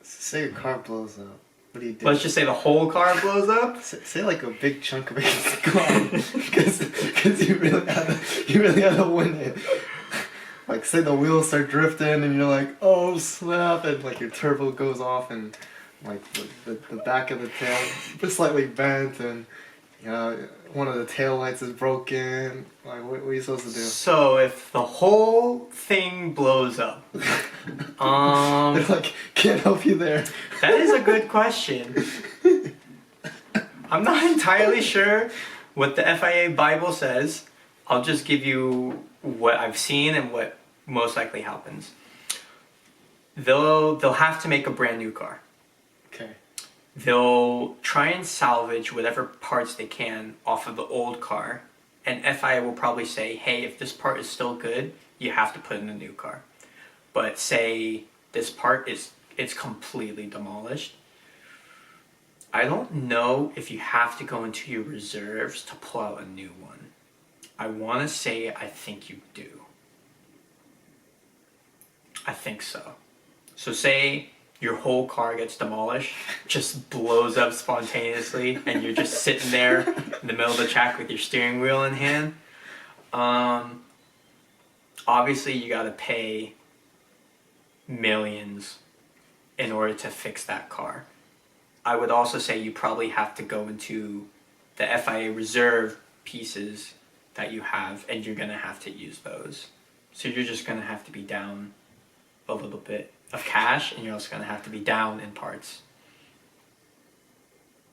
Say your car blows up. What do you do? Let's just say the whole car blows up. Say like a big chunk of it's gone, because you really had to win it. Like say the wheels start drifting and you're like, oh snap, and like your turbo goes off and like the back of the tail is slightly bent and one of the tail lights is broken. Like what are you supposed to do? So if the whole thing blows up, They're like, can't help you there. that is a good question. I'm not entirely sure what the FIA Bible says. I'll just give you what I've seen and what most likely happens. They'll have to make a brand new car. Okay. They'll try and salvage whatever parts they can off of the old car, and FIA will probably say, hey, if this part is still good, you have to put in a new car. But say this part it's completely demolished, I don't know if you have to go into your reserves to pull out a new one. I want to say I think you do. I think so. So say your whole car gets demolished, just blows up spontaneously, and you're just sitting there in the middle of the track with your steering wheel in hand. Obviously, you got to pay millions in order to fix that car. I would also say you probably have to go into the FIA reserve pieces that you have, and you're going to have to use those. So you're just going to have to be down a little bit of cash, and you're also going to have to be down in parts.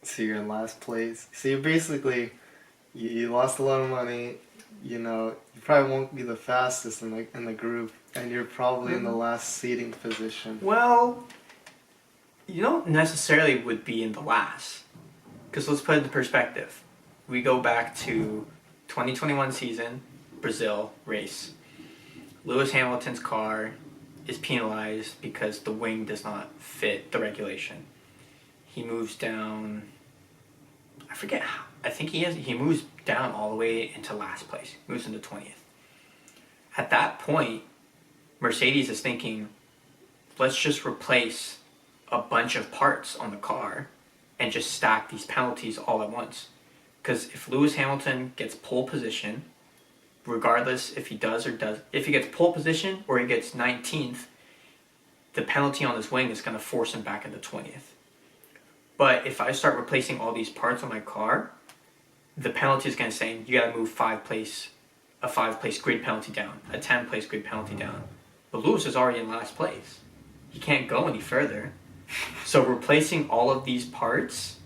So you're in last place. So you're basically, you lost a lot of money. You probably won't be the fastest in the group, and you're probably in the last seating position. Well, you don't necessarily would be in the last. Because let's put it into perspective. We go back to 2021 season, Brazil race. Lewis Hamilton's car is penalized because the wing does not fit the regulation. He moves down, I forget how, I think he moves down all the way into last place. He moves into 20th. At that point, Mercedes is thinking, let's just replace a bunch of parts on the car and just stack these penalties all at once. Because if Lewis Hamilton gets pole position, regardless if he if he gets pole position or he gets 19th, the penalty on his wing is going to force him back into 20th. But if I start replacing all these parts on my car, the penalty is going to say you got to move a 5-place grid penalty down, a 10-place grid penalty down. But Lewis is already in last place. He can't go any further. So replacing all of these parts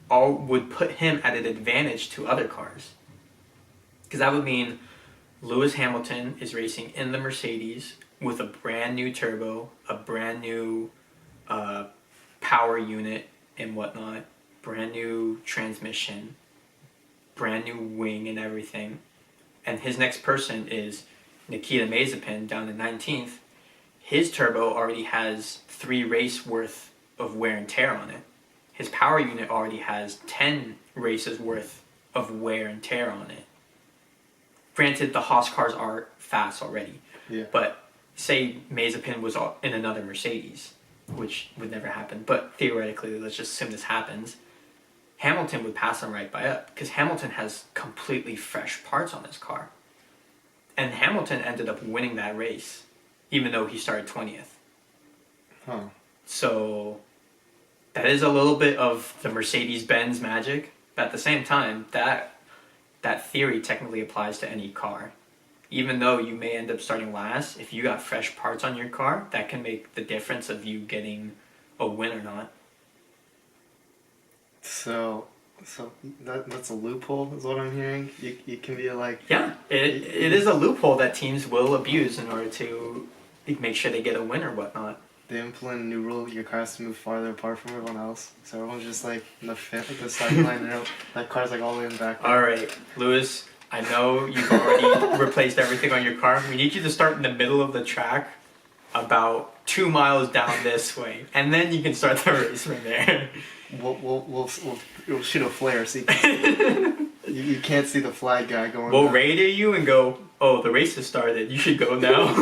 would put him at an advantage to other cars. Because that would mean Lewis Hamilton is racing in the Mercedes with a brand new turbo, a brand new power unit and whatnot, brand new transmission, brand new wing and everything. And his next person is Nikita Mazepin down in 19th. His turbo already has 3 race worth of wear and tear on it. His power unit already has 10 races worth of wear and tear on it. Granted, the Haas cars are fast already, but say Mazepin was in another Mercedes. which would never happen, but theoretically, let's just assume this happens, Hamilton would pass him right by up because Hamilton has completely fresh parts on his car. And Hamilton ended up winning that race, even though he started 20th. Huh. So that is a little bit of the Mercedes-Benz magic, but at the same time, that theory technically applies to any car. Even though you may end up starting last, if you got fresh parts on your car, that can make the difference of you getting a win or not. So that's a loophole, is what I'm hearing. You can be like, Yeah, it is a loophole that teams will abuse in order to make sure they get a win or whatnot. they implement a new rule: your car has to move farther apart from everyone else. So everyone's just like in the starting line, and that car's like all the way in the back. All right, Lewis, I know you've already replaced everything on your car. We need you to start in the middle of the track, about 2 miles down this way, and then you can start the race from there. We'll shoot a flare so you can't see the flag guy going. We'll down. radar you and go, oh, the race has started. You should go now.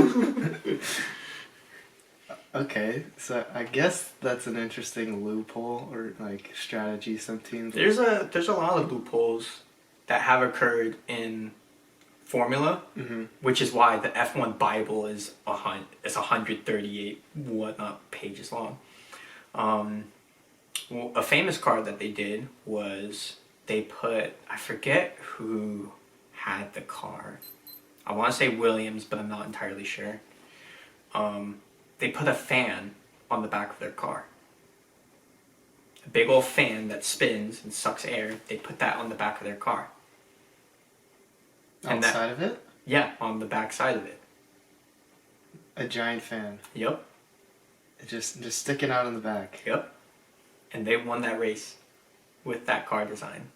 Okay, so I guess that's an interesting loophole or like strategy some teams. There's a lot of loopholes that have occurred in Formula, which is why the F1 Bible is 138 whatnot pages long. Well, a famous car that they did was they put, I forget who had the car. I want to say Williams, but I'm not entirely sure. They put a fan on the back of their car. A big old fan that spins and sucks air. They put that on the back of their car. Outside of it? Yeah, on the back side of it. A giant fan. Yep. Just sticking out in the back. Yep. And they won that race with that car design.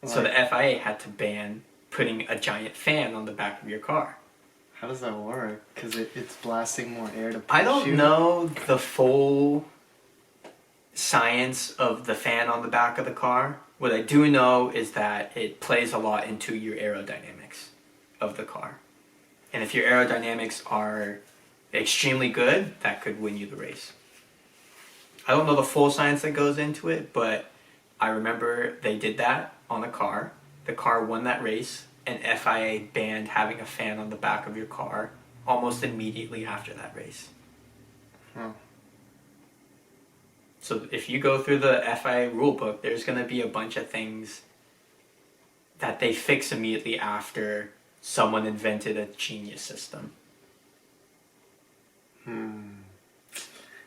So the FIA had to ban putting a giant fan on the back of your car. How does that work? Because it's blasting more air to push I don't you? know the full science of the fan on the back of the car. What I do know is that it plays a lot into your aerodynamics of the car. And if your aerodynamics are extremely good, that could win you the race. I don't know the full science that goes into it, but I remember they did that on a car. The car won that race, and FIA banned having a fan on the back of your car almost immediately after that race. Huh. So if you go through the FIA rulebook, there's going to be a bunch of things that they fix immediately after someone invented a genius system.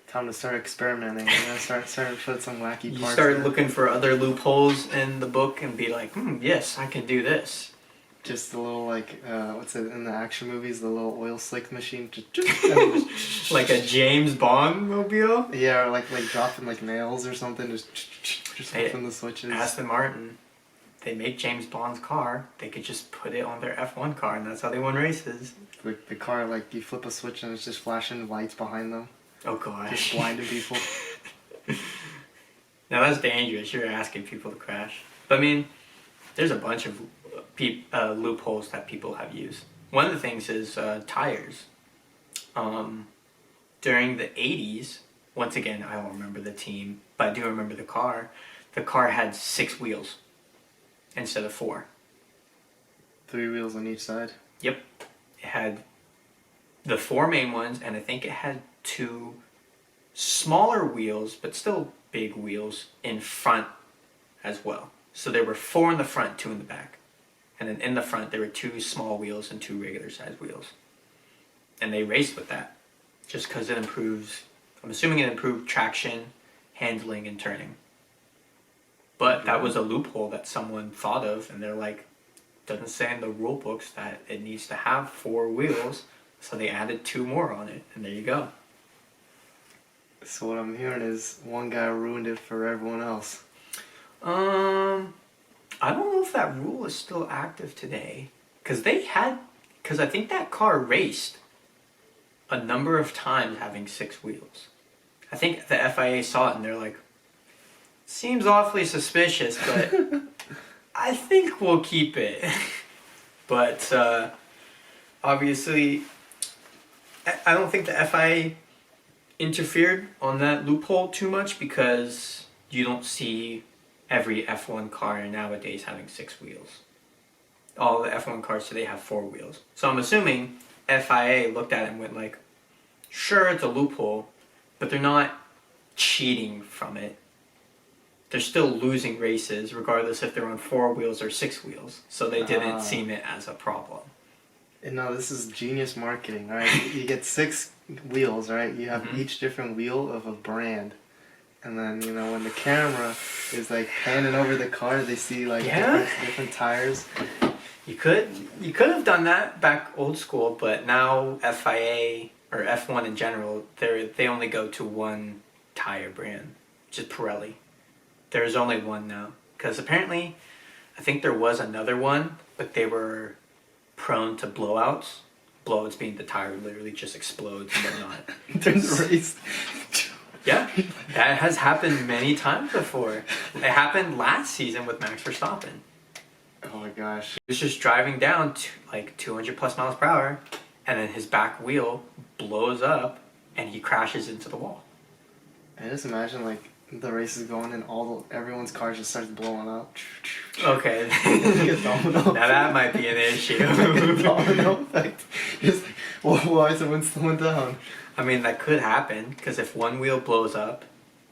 Time to start experimenting. You know, start to put some wacky You parts. start in it. looking for other loopholes in the book and be like, yes, I can do this. Just a little like what's it in the action movies? The little oil slick machine. Like a James Bond mobile? Yeah, or like dropping like nails or something. Just Hey, flipping the switches. Aston Martin, they make James Bond's car. They could just put it on their F1 car, and that's how they won races. The car, like you flip a switch and it's just flashing lights behind them, Oh gosh. just blinding people. Now that's dangerous. You're asking people to crash. But I mean, there's a bunch of loopholes that people have used. One of the things is tires. During the 80s, once again, I don't remember the team, but I do remember the car. The car had 6 wheels instead of 4. 3 wheels on each side. Yep. It had the 4 main ones, and I think it had 2 smaller wheels, but still big wheels, in front as well. So there were 4 in the front, 2 in the back. And then in the front, there were 2 small wheels and 2 regular sized wheels. And they raced with that, just because it improves, I'm assuming it improved traction, handling, and turning. But that was a loophole that someone thought of, and they're like, doesn't say in the rule books that it needs to have 4 wheels, so they added 2 more on it, and there you go. So what I'm hearing is one guy ruined it for everyone else. I don't know if that rule is still active today, because I think that car raced a number of times having 6 wheels. I think the FIA saw it and they're like, seems awfully suspicious, but I think we'll keep it. But obviously, I don't think the FIA interfered on that loophole too much because you don't see every F1 car nowadays having 6 wheels. All the F1 cars today have 4 wheels. So I'm assuming FIA looked at it and went like, sure, it's a loophole, but they're not cheating from it. They're still losing races regardless if they're on 4 wheels or 6 wheels. So they didn't seem it as a problem. And no, this is genius marketing, right? You get 6 wheels, right? You have each different wheel of a brand. And then, you know, when the camera is like panning over the car, they see like different tires. You could have done that back old school, but now FIA or F1 in general, they only go to one tire brand, which is Pirelli. There's only one now, because apparently, I think there was another one, but they were prone to blowouts. Blowouts being the tire literally just explodes and whatnot. During the race. Yeah, that has happened many times before. It happened last season with Max Verstappen. Oh my gosh. He was just driving down to like 200 plus miles per hour, and then his back wheel blows up, and he crashes into the wall. I just imagine like the race is going and everyone's car just starts blowing up. Okay. Now that might be an issue. Domino effect. Just like, why is it slowing down? I mean, that could happen, because if one wheel blows up,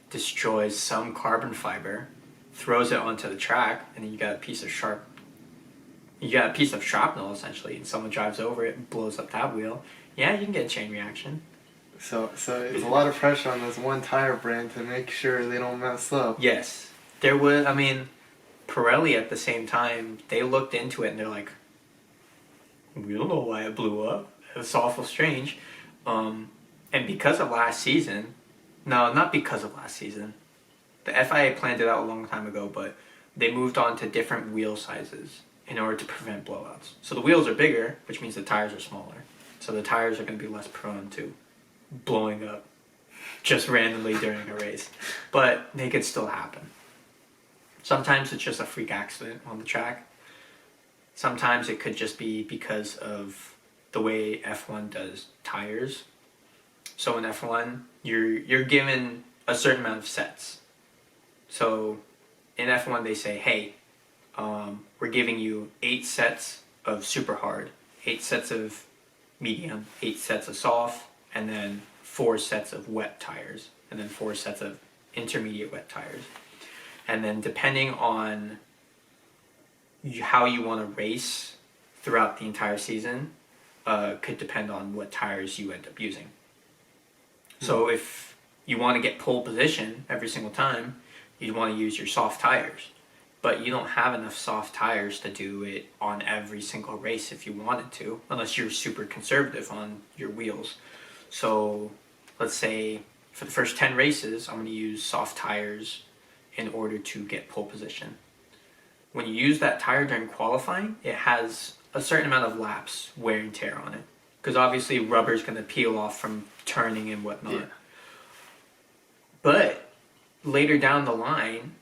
destroys some carbon fiber, throws it onto the track, and then you got a piece of shrapnel essentially, and someone drives over it and blows up that wheel. Yeah, you can get a chain reaction. So it's a lot of pressure on this one tire brand to make sure they don't mess up. Yes. There was, I mean, Pirelli at the same time, they looked into it and they're like, we don't know why it blew up. It's awful strange. And because of last season, no, not because of last season. The FIA planned it out a long time ago, but they moved on to different wheel sizes in order to prevent blowouts. So the wheels are bigger, which means the tires are smaller. So the tires are going to be less prone to blowing up just randomly during a race. But they could still happen. Sometimes it's just a freak accident on the track. Sometimes it could just be because of the way F1 does tires. So in F1, you're given a certain amount of sets. So in F1 they say, hey, we're giving you 8 sets of super hard, 8 sets of medium, 8 sets of soft, and then 4 sets of wet tires, and then 4 sets of intermediate wet tires. And then depending on how you want to race throughout the entire season, could depend on what tires you end up using. So if you want to get pole position every single time, you'd want to use your soft tires. But you don't have enough soft tires to do it on every single race if you wanted to, unless you're super conservative on your wheels. So let's say for the first 10 races, I'm going to use soft tires in order to get pole position. When you use that tire during qualifying, it has a certain amount of laps wear and tear on it. Because obviously rubber is going to peel off from turning and whatnot. Yeah. But later down the line,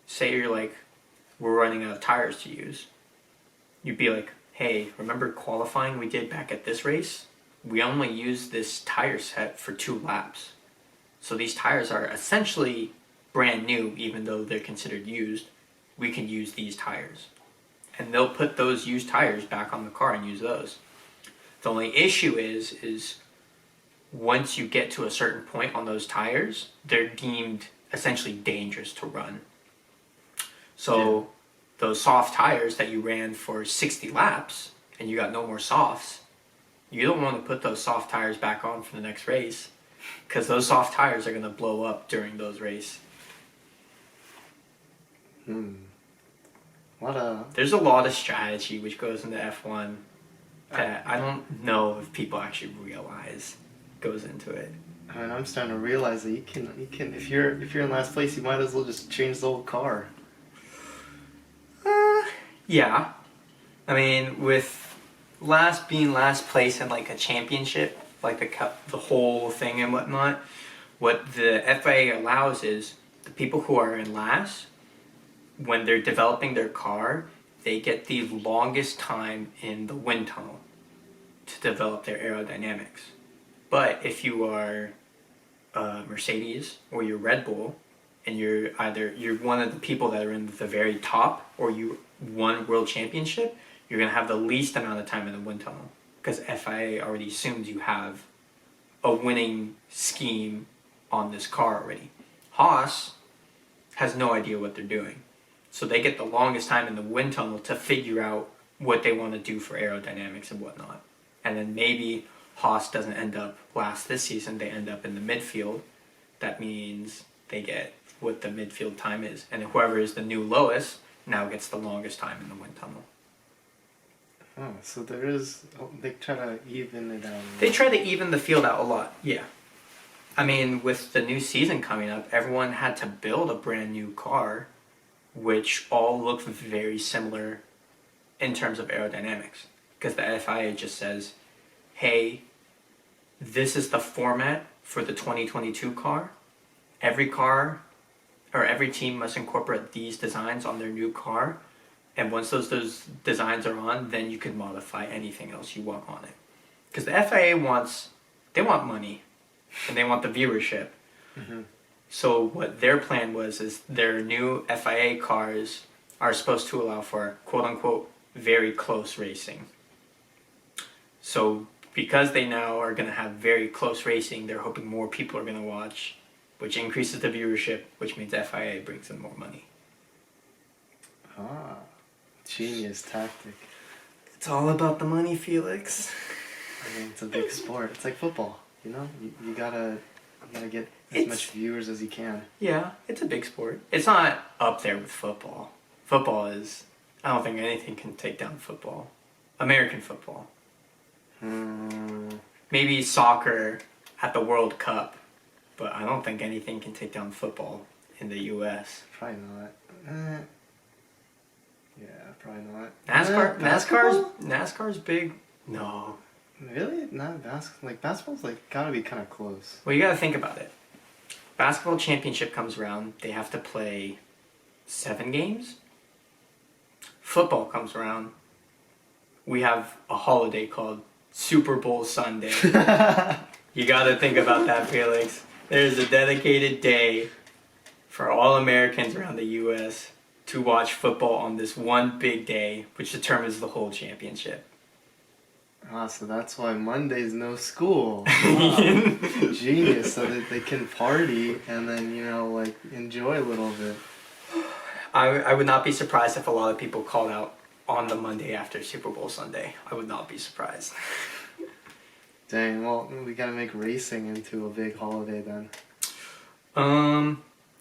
say you're like, we're running out of tires to use. You'd be like, hey, remember qualifying we did back at this race? We only used this tire set for 2 laps. So these tires are essentially brand new, even though they're considered used. We can use these tires. And they'll put those used tires back on the car and use those. The only issue is once you get to a certain point on those tires, they're deemed essentially dangerous to run. So those soft tires that you ran for 60 laps and you got no more softs, you don't want to put those soft tires back on for the next race because those soft tires are going to blow up during those races. There's a lot of strategy which goes into F1 that I don't know if people actually realize goes into it. I mean, I'm starting to realize that you can if you're in last place, you might as well just change the whole car. Yeah. I mean, with being last place in like a championship, like the cup, the whole thing and whatnot, what the FIA allows is the people who are in last, when they're developing their car, they get the longest time in the wind tunnel to develop their aerodynamics. But if you are Mercedes or you're Red Bull, and you're one of the people that are in the very top, or you won world championship, you're gonna have the least amount of time in the wind tunnel because FIA already assumes you have a winning scheme on this car already. Haas has no idea what they're doing, so they get the longest time in the wind tunnel to figure out what they want to do for aerodynamics and whatnot. And then maybe Haas doesn't end up last this season, they end up in the midfield. That means they get what the midfield time is, and whoever is the new lowest now gets the longest time in the wind tunnel. Oh, so they try to even it out. They try to even the field out a lot, yeah. I mean, with the new season coming up, everyone had to build a brand new car, which all look very similar in terms of aerodynamics. Because the FIA just says, hey, this is the format for the 2022 car. Every team must incorporate these designs on their new car. And once those designs are on, then you can modify anything else you want on it. Because the FIA they want money, and they want the viewership. Mm-hmm. So what their plan is their new FIA cars are supposed to allow for quote-unquote very close racing. So because they now are going to have very close racing, they're hoping more people are going to watch, which increases the viewership, which means FIA brings in more money. Ah, genius tactic. It's all about the money, Felix. I mean, it's a big sport. It's like football, you know? You gotta get as much viewers as you can. Yeah, it's a big sport. It's not up there with football. Football is... I don't think anything can take down football. American football. Maybe soccer at the World Cup, but I don't think anything can take down football in the U.S. Probably not. Yeah, probably not. NASCAR's big. No. Really? Not basketball. Like basketball's gotta be kind of close. Well, you gotta think about it. Basketball championship comes around. They have to play 7 games. Football comes around. We have a holiday called Super Bowl Sunday. You gotta think about that, Felix. There's a dedicated day for all Americans around the U.S. to watch football on this one big day, which determines the whole championship. Ah, so that's why Monday's no school. Wow. Genius, so that they can party and then, enjoy a little bit. I would not be surprised if a lot of people called out on the Monday after Super Bowl Sunday. I would not be surprised. Dang, well, we gotta make racing into a big holiday then.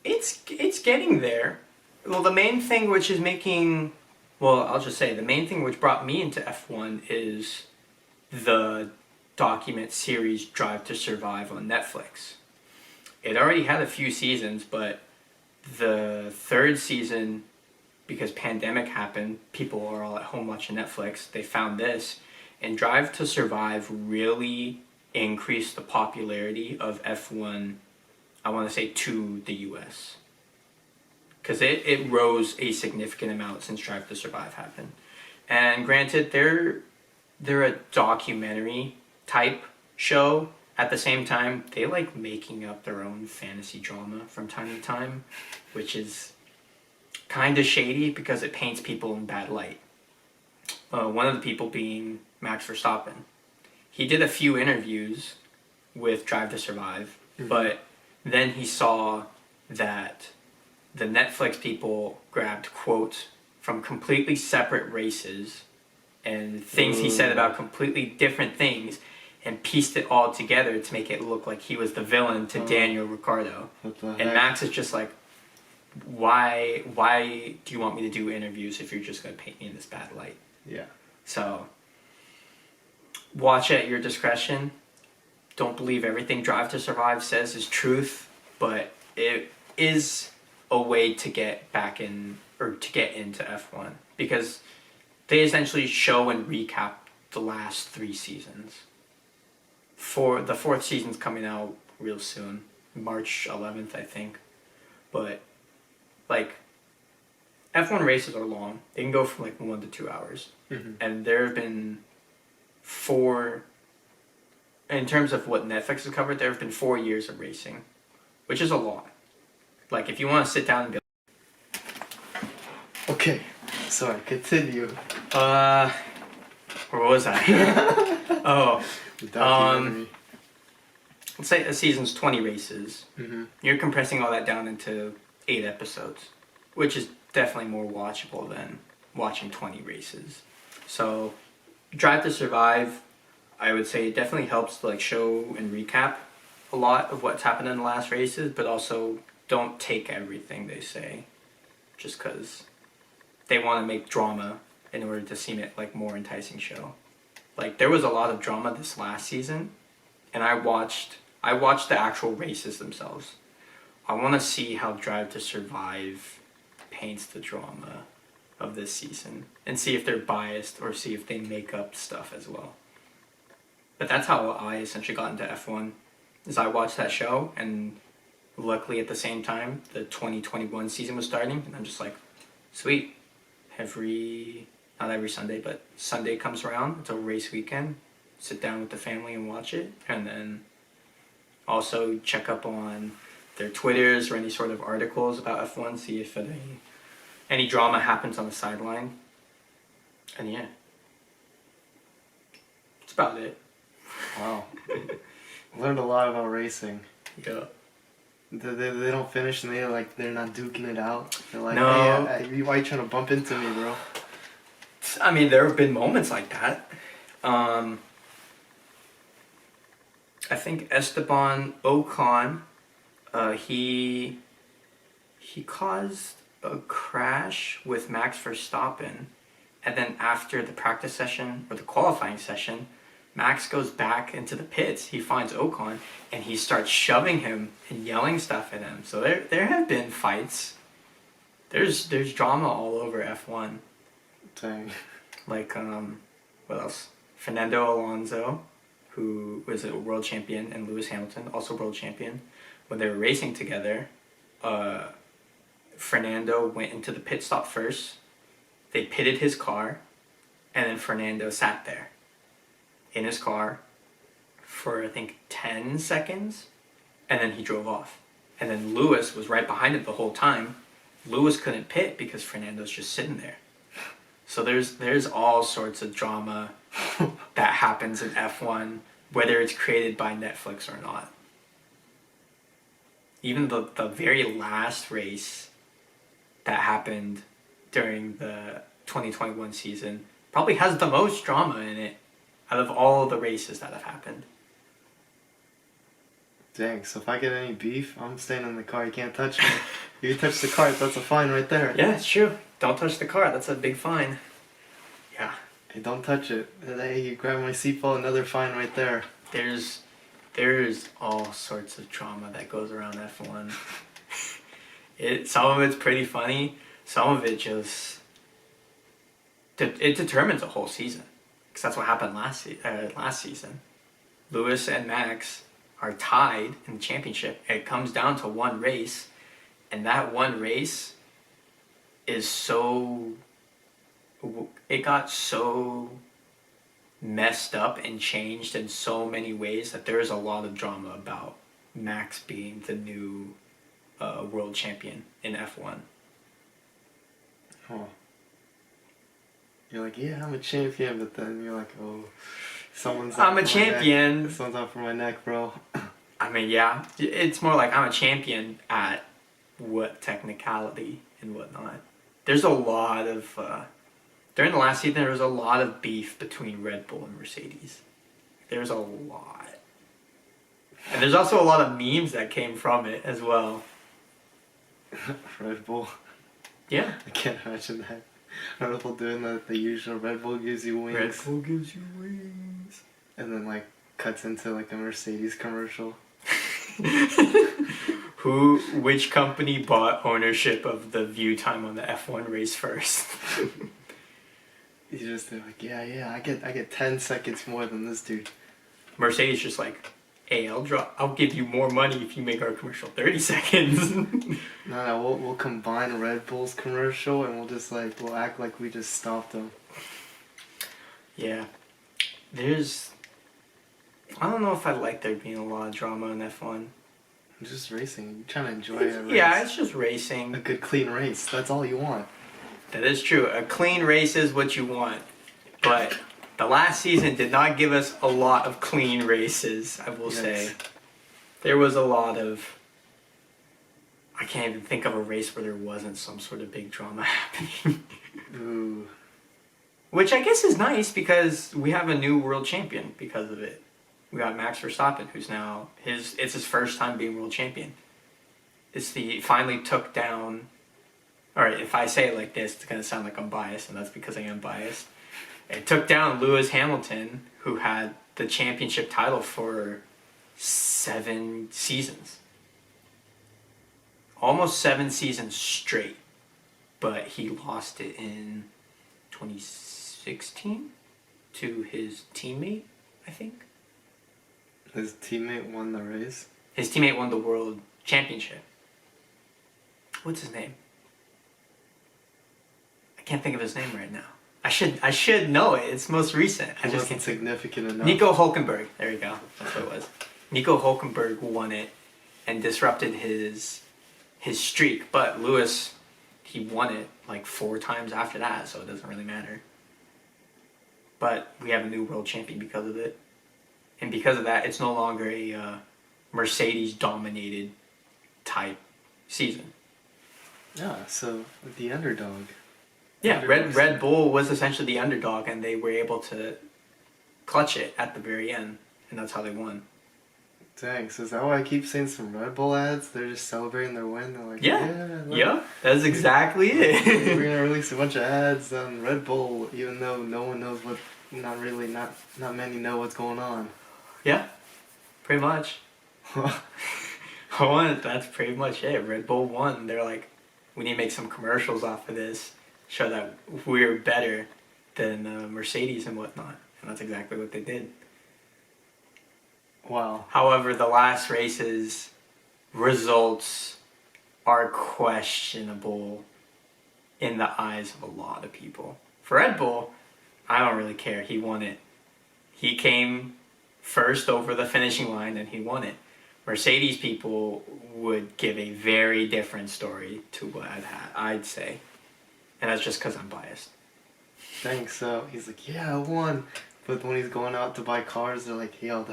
It's getting there. Well, the main thing which is making... Well, I'll just say, the main thing which brought me into F1 is the document series Drive to Survive on Netflix. It already had a few seasons, but the 3rd season, because pandemic happened, people are all at home watching Netflix, they found this, and Drive to Survive really increased the popularity of F1, I want to say, to the US. Because it rose a significant amount since Drive to Survive happened. And granted, they're a documentary type show. At the same time, they like making up their own fantasy drama from time to time, which is kind of shady because it paints people in bad light. One of the people being Max Verstappen. He did a few interviews with Drive to Survive, but then he saw that the Netflix people grabbed quotes from completely separate races and things he said about completely different things and pieced it all together to make it look like he was the villain to Daniel Ricciardo. And Max is just like, why do you want me to do interviews if you're just going to paint me in this bad light? Yeah. So, watch at your discretion. Don't believe everything Drive to Survive says is truth, but it is a way to get back in, or to get into F1, because they essentially show and recap the last 3 seasons. For the 4th season's coming out real soon, March 11th, I think. But F1 races are long. They can go from 1 to 2 hours. And there have been 4 in terms of what Netflix has covered, there have been 4 years of racing, which is a lot. Like, if you want to sit down and be Okay, sorry, continue. where was I? Oh, The documentary. let's say a season's 20 races. Mm-hmm. You're compressing all that down into 8 episodes, which is definitely more watchable than watching 20 races. So, Drive to Survive, I would say it definitely helps to like show and recap a lot of what's happened in the last races, but also don't take everything they say just because they want to make drama in order to seem it like more enticing show. Like there was a lot of drama this last season, and I watched the actual races themselves. I want to see how Drive to Survive paints the drama of this season and see if they're biased or see if they make up stuff as well. But that's how I essentially got into F1, is I watched that show, and luckily at the same time the 2021 season was starting, and I'm just like, sweet, not every Sunday, but Sunday comes around, it's a race weekend, sit down with the family and watch it, and then also check up on their Twitters or any sort of articles about F1, see if any drama happens on the sideline. And yeah, that's about it. Wow. Learned a lot about racing. Yeah. They don't finish and they're not duking it out. They're like, No. hey, why are you trying to bump into me, bro? I mean, there have been moments like that. I think Esteban Ocon, he caused a crash with Max Verstappen, and then after the practice session or the qualifying session, Max goes back into the pits. He finds Ocon and he starts shoving him and yelling stuff at him. So there have been fights. There's drama all over F1. Dang. Like what else? Fernando Alonso, who was a world champion, and Lewis Hamilton, also world champion. When they were racing together, Fernando went into the pit stop first. They pitted his car, and then Fernando sat there in his car for I think 10 seconds, and then he drove off. And then Lewis was right behind it the whole time. Lewis couldn't pit because Fernando's just sitting there. So there's all sorts of drama that happens in F1, whether it's created by Netflix or not. Even the very last race that happened during the 2021 season probably has the most drama in it out of all the races that have happened. Dang, so if I get any beef, I'm staying in the car. You can't touch me. If you touch the car, that's a fine right there. Yeah, it's true. Don't touch the car. That's a big fine. Yeah. Hey, don't touch it. Hey, you grab my seatbelt, another fine right there. There's all sorts of drama that goes around F1. Some of it's pretty funny. Some of it just it determines a whole season, because that's what happened last season. Lewis and Max are tied in the championship. It comes down to one race, and that one race is it got so messed up and changed in so many ways that there's a lot of drama about Max being the new world champion in F1. Oh. You're like, yeah, I'm a champion, but then you're like, oh, someone's out I'm a for my champion. neck. Someone's out for my neck, bro. I mean, yeah, it's more like I'm a champion at what technicality and whatnot. There's a lot of during the last season there was a lot of beef between Red Bull and Mercedes. There's a lot, and there's also a lot of memes that came from it as well. Red Bull. Yeah, I can't imagine that. Red Bull doing the usual Red Bull gives you wings. Red Bull gives you wings. And then like cuts into like a Mercedes commercial. Which company bought ownership of the view time on the F1 race first? They're like, yeah, I get 10 seconds more than this dude. Mercedes just like, hey, I'll give you more money if you make our commercial 30 seconds. No, we'll combine Red Bull's commercial and we'll act like we just stopped them. Yeah. There's I don't know if I like there being a lot of drama in F1. It's just racing. You're trying to enjoy a race. Yeah, it's just A racing. good, clean race. That's all you want. That is true. A clean race is what you want. But the last season did not give us a lot of clean races, I will say. There was a lot of... I can't even think of a race where there wasn't some sort of big drama happening. Ooh. Which I guess is nice because we have a new world champion because of it. We got Max Verstappen, who's now it's his first time being world champion. Finally took down. Alright, if I say it like this, it's gonna sound like I'm biased, and that's because I am biased. It took down Lewis Hamilton, who had the championship title for 7 seasons. Almost 7 seasons straight. But he lost it in 2016 to his teammate, I think. His teammate won the race? His teammate won the world championship. What's his name? I can't think of his name right now. I should know it. It's most recent. It wasn't significant enough. Nico Hulkenberg. There you go. That's what it was. Nico Hulkenberg won it and disrupted his streak. But Lewis, he won it like 4 times after that, so it doesn't really matter. But we have a new world champion because of it. And because of that, it's no longer a Mercedes-dominated type season. Yeah, so the underdog. Yeah, Red Bull was essentially the underdog, and they were able to clutch it at the very end, and that's how they won. Dang, so is that why I keep seeing some Red Bull ads? They're just celebrating their win. They're like, yeah, that's exactly it. We're gonna release a bunch of ads on Red Bull, even though no one knows what. Not many know what's going on. Yeah, pretty much. That's pretty much it. Red Bull won. They're like, we need to make some commercials off of this, show that we're better than Mercedes and whatnot. And that's exactly what they did. Wow. However, the last race's results are questionable in the eyes of a lot of people. For Red Bull, I don't really care. He won it. He came first over the finishing line and he won it. Mercedes people would give a very different story to what I'd say. And that's just because I'm biased. Thanks. So he's like, yeah, I won. But when he's going out to buy cars, they're like, yo,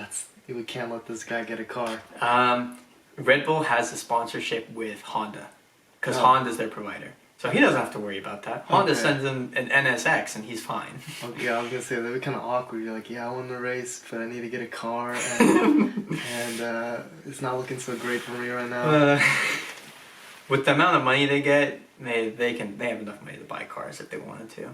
we can't let this guy get a car. Red Bull has a sponsorship with Honda. Because Honda's their provider. So he doesn't have to worry about that. Honda sends him an NSX and he's fine. Okay, I was going to say, that would be kind of awkward. You're like, yeah, I won the race, but I need to get a car. And, it's not looking so great for me right now. With the amount of money they get, they have enough money to buy cars if they wanted to.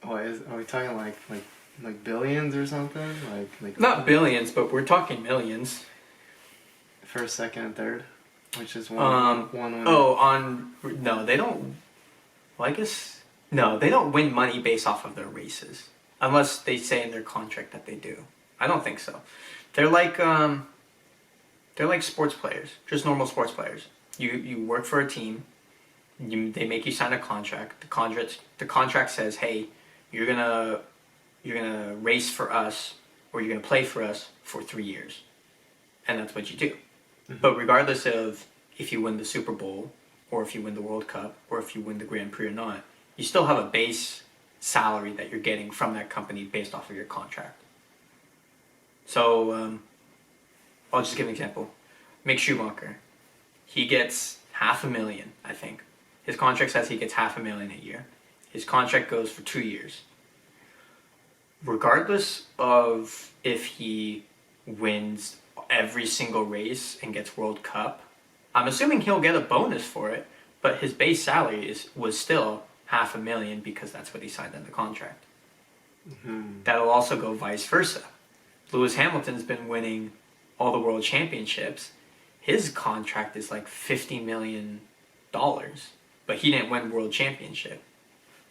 Oh, are we talking like billions or something? Like Not billions, but we're talking millions. First, second, and third, which is one winner. No, they don't. Well, I guess no, they don't win money based off of their races, unless they say in their contract that they do. I don't think so. They're like sports players, just normal sports players. You work for a team. They make you sign a contract. The contract says, hey, you're gonna race for us, or you're gonna play for us for 3 years, and that's what you do. Mm-hmm. But regardless of if you win the Super Bowl, or if you win the World Cup, or if you win the Grand Prix or not, you still have a base salary that you're getting from that company based off of your contract. So I'll just give an example. Mick Schumacher, he gets $500,000, I think. His contract says he gets $500,000 a year. His contract goes for 2 years. Regardless of if he wins every single race and gets World Cup, I'm assuming he'll get a bonus for it, but his base salary was still $500,000 because that's what he signed in the contract. Mm-hmm. That'll also go vice versa. Lewis Hamilton's been winning all the world championships. His contract is like $50 million, but he didn't win world championship.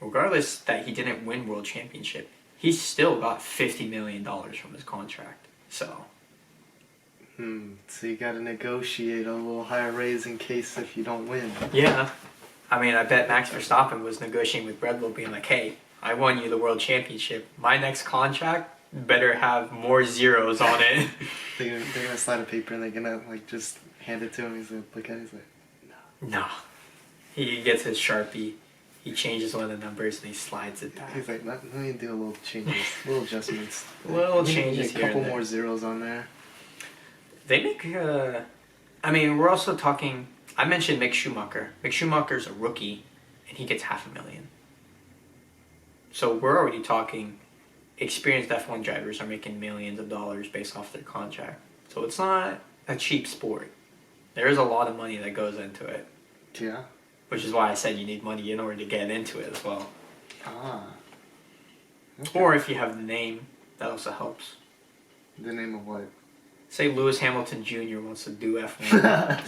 Regardless that he didn't win world championship, he still got $50 million from his contract. So you got to negotiate a little higher raise in case if you don't win. Yeah. I mean, I bet Max Verstappen was negotiating with Red Bull being like, hey, I won you the world championship. My next contract, better have more zeros on it. They're gonna slide a paper and they're gonna like just hand it to him. He's like, look at it. He's like, No. He gets his Sharpie, he changes one of the numbers, and he slides it back. he's like, let me do a little changes, little adjustments, Little Let me changes get here a couple and there. more zeros on there. They make, I mean, we're also talking, I mentioned Mick Schumacher. Mick Schumacher's a rookie, and he gets $500,000. So we're already talking experienced F1 drivers are making millions of dollars based off their contract. So it's not a cheap sport. There is a lot of money that goes into it. Yeah. Which is why I said you need money in order to get into it as well. Ah. Okay. Or if you have the name, that also helps. The name of what? Say Lewis Hamilton Jr. wants to do F1.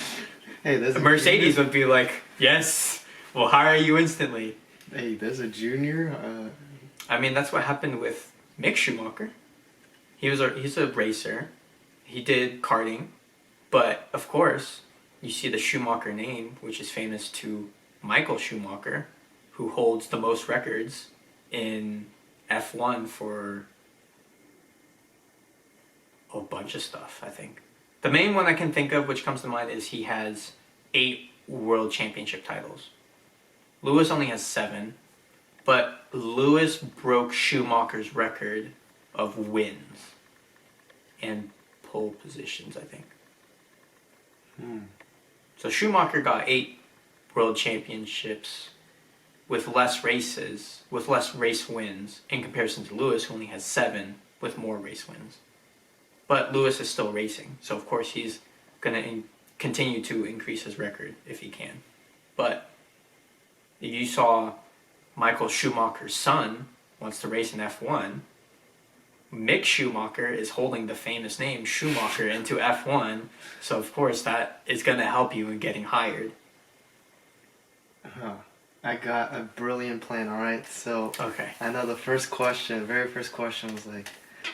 Hey, there's The a Mercedes junior. would be like, yes, we'll hire you instantly. Hey, there's a junior. I mean, that's what happened with Mick Schumacher. He's a racer. He did karting. But, of course, you see the Schumacher name, which is famous to Michael Schumacher, who holds the most records in F1 for a bunch of stuff, I think. The main one I can think of, which comes to mind, is he has 8 world championship titles. Lewis only has 7, but Lewis broke Schumacher's record of wins and pole positions, I think. So Schumacher got 8 world championships with less races, with less race wins, in comparison to Lewis, who only has 7 with more race wins. But Lewis is still racing, so of course he's going to continue to increase his record if he can. But if you saw Michael Schumacher's son wants to race in F1, Mick Schumacher is holding the famous name Schumacher into F1, so of course that is going to help you in getting hired. I got a brilliant plan, alright? So, Okay. I know the very first question was like,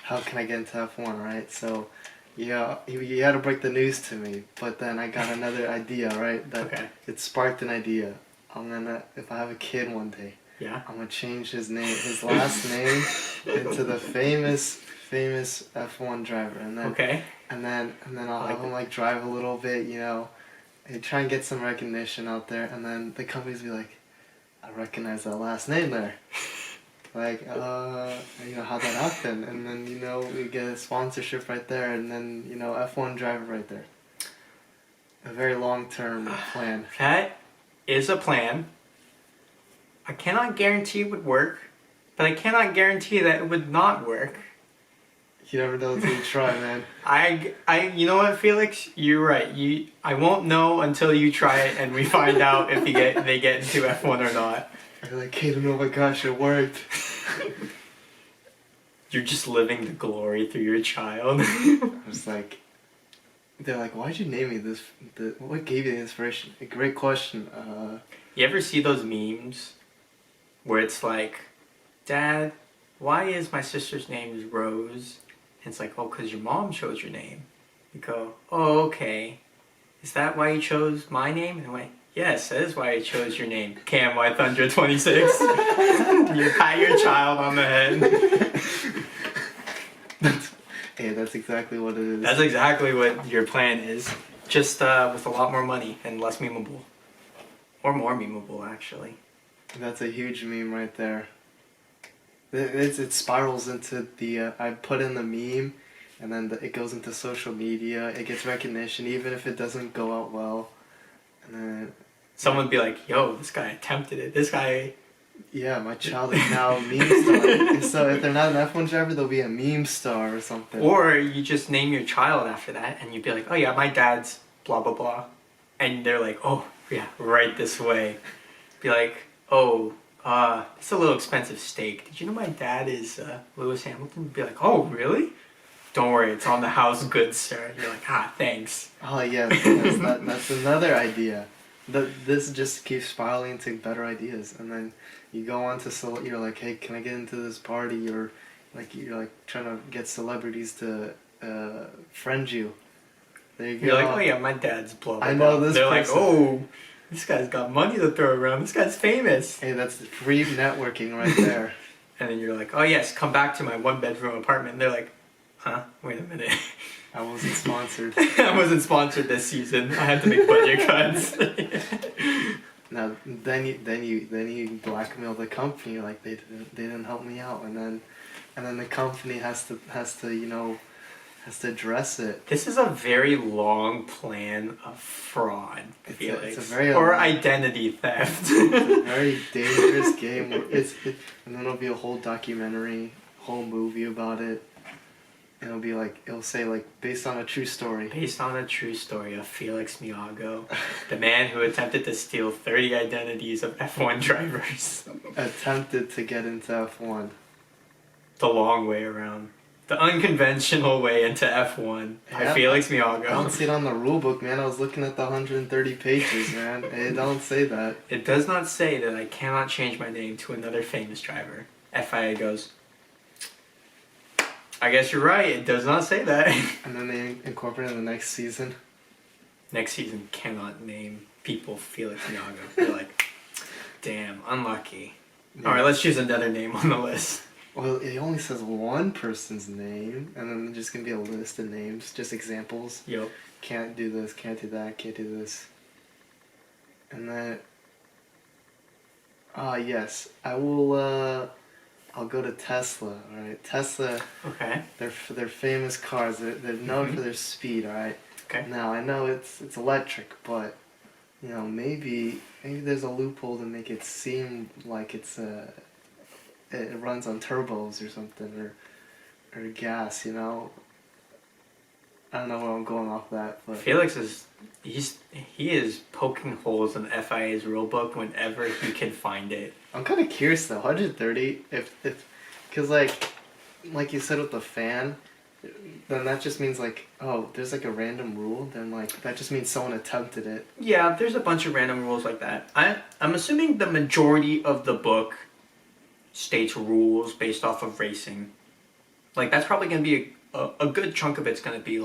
how can I get into F1, alright? So, yeah, you had to break the news to me, but then I got another idea, right? Okay. It sparked an idea. If I have a kid one day, Yeah? I'm gonna change his last name, into the famous F1 driver, and then Okay. and then I'll have him like drive a little bit, and try and get some recognition out there, and then the companies be like, I recognize that last name there. Like, how'd that happen? And then, we get a sponsorship right there, and then, F1 driver right there. A very long-term plan. That is a plan. I cannot guarantee it would work, but I cannot guarantee that it would not work. You never know until you try, man. You know what, Felix? You're right. I won't know until you try it and we find out if they get into F1 or not. You're like, Kaeden, oh my gosh, it worked. You're just living the glory through your child. I was like, they're like, why'd you name me this? What gave you the inspiration? A great question. You ever see those memes where it's like, Dad, why is my sister's name Rose? And it's like, oh, because your mom chose your name. You go, oh, okay. Is that why you chose my name? And I went, yes, that is why I chose your name. Cam White Thunder 26. You pat your child on the head. That's exactly what it is. That's exactly what your plan is. Just with a lot more money and less memeable. Or more memeable, actually. That's a huge meme right there. It spirals into the, I put in the meme, and then it goes into social media, it gets recognition, even if it doesn't go out well. And then... Someone would be like, yo, this guy attempted it. This guy... Yeah, my child is now a meme star. So if they're not an F1 driver, they'll be a meme star or something. Or you just name your child after that, and you'd be like, oh yeah, my dad's blah blah blah. And they're like, oh yeah, right this way. Be like, oh, it's a little expensive steak. Did you know my dad is Lewis Hamilton? Be like, oh really? Don't worry, it's on the house goods, sir. You're like, thanks. Oh yeah, that's another idea. This just keeps spiraling into better ideas, and then you go on to you're like, hey, can I get into this party? Or like you're like trying to get celebrities to friend you. There you go. You're like, oh yeah, my dad's blah blah. I know blah. this They're person. like, oh, this guy's got money to throw around. This guy's famous. Hey, that's free networking right there. And then you're like, oh yes, come back to my 1-bedroom apartment. And they're like, huh? Wait a minute. I wasn't sponsored. I wasn't sponsored this season. I had to make budget cuts. Now then you blackmail the company, like they didn't help me out, and then the company has to address it. This is a very long plan of fraud, Felix, it's a very or long, identity theft. it's a very dangerous game. And then it'll be a whole documentary, whole movie about it. And it'll say like based on a true story. Based on a true story of Felix Miago, the man who attempted to steal 30 identities of F1 drivers. Attempted to get into F1. The long way around. The unconventional way into F1 by Yeah, Felix I don't Miago. see it on the rule book, man. I was looking at the 130 pages, man. It don't say that. It does not say that I cannot change my name to another famous driver. FIA goes, I guess you're right, it does not say that. And then they incorporate it in the next season. Next season cannot name people Felix Miago. They're like, damn, unlucky. Yeah. Alright, let's choose another name on the list. Well, it only says one person's name, and then there's just gonna be a list of names, just examples. Yo. Can't do this, can't do that, can't do this. And then, yes, I'll go to Tesla. All right, Tesla. Okay. They're famous cars. They're known for their speed. All right. Okay. Now I know it's electric, but maybe there's a loophole to make it seem like it runs on turbos or something or gas. I don't know where I'm going off that, but Felix he is poking holes in FIA's rulebook whenever he can find it. I'm kind of curious though. 130, because like you said with the fan, then that just means there's a random rule. Then that just means someone attempted it. Yeah, there's a bunch of random rules like that. I'm assuming the majority of the book states rules based off of racing. That's probably going to be a good chunk of it's going to be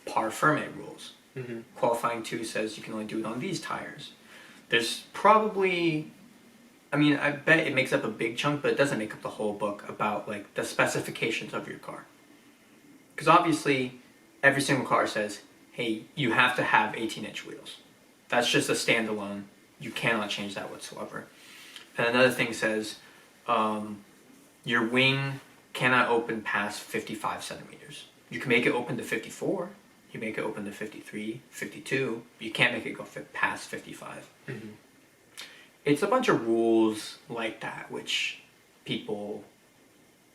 par ferme rules. Mm-hmm. Qualifying 2 says you can only do it on these tires. There's probably, I bet it makes up a big chunk, but it doesn't make up the whole book about the specifications of your car. Because obviously, every single car says, hey, you have to have 18-inch wheels. That's just a standalone. You cannot change that whatsoever. And another thing says, your wing cannot open past 55 centimeters. You can make it open to 54. You make it open to 53, 52. But you can't make it go past 55. Mm-hmm. It's a bunch of rules like that which people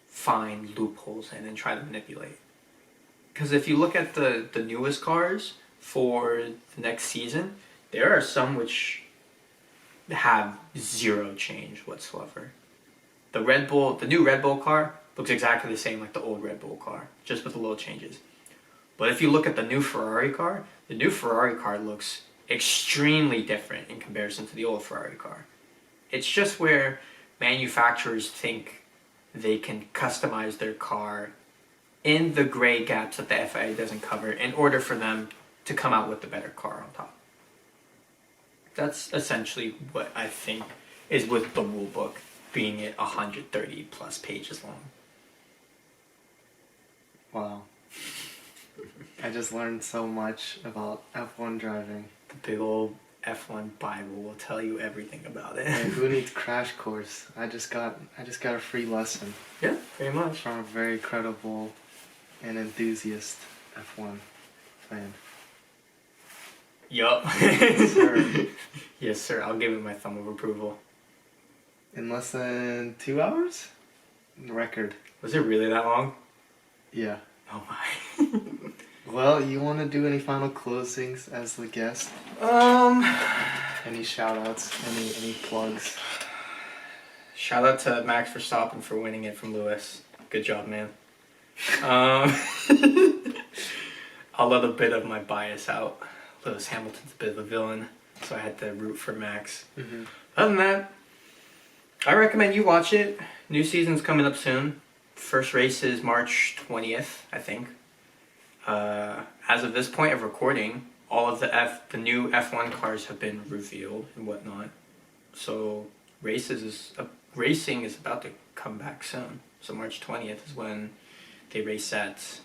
find loopholes in and try to manipulate. Because if you look at the newest cars for the next season, there are some which have zero change whatsoever. The new Red Bull car looks exactly the same like the old Red Bull car, just with the little changes. But if you look at the new Ferrari car, the new Ferrari car looks extremely different in comparison to the old Ferrari car. It's just where manufacturers think they can customize their car in the gray gaps that the FIA doesn't cover in order for them to come out with the better car on top. That's essentially what I think is with the rule book being at 130 plus pages long. Wow. I just learned so much about F1 driving. The big old F1 Bible will tell you everything about it. And who needs crash course? I just got a free lesson. Yeah, very much. From a very credible and enthusiast F1 fan. Yup. Yes, sir. Yes, sir. I'll give it my thumb of approval. In less than 2 hours? Record. Was it really that long? Yeah. Oh my. Well, you want to do any final closings as the guest? Any shout outs? Any plugs? Shout out to Max Verstappen for winning it from Lewis. Good job, man. I'll let a bit of my bias out. Lewis Hamilton's a bit of a villain, so I had to root for Max. Mm-hmm. Other than that, I recommend you watch it. New season's coming up soon. First race is March 20th, I think. As of this point of recording, all of the new F1 cars have been revealed and whatnot. So races is racing is about to come back soon. So March 20th is when they race at,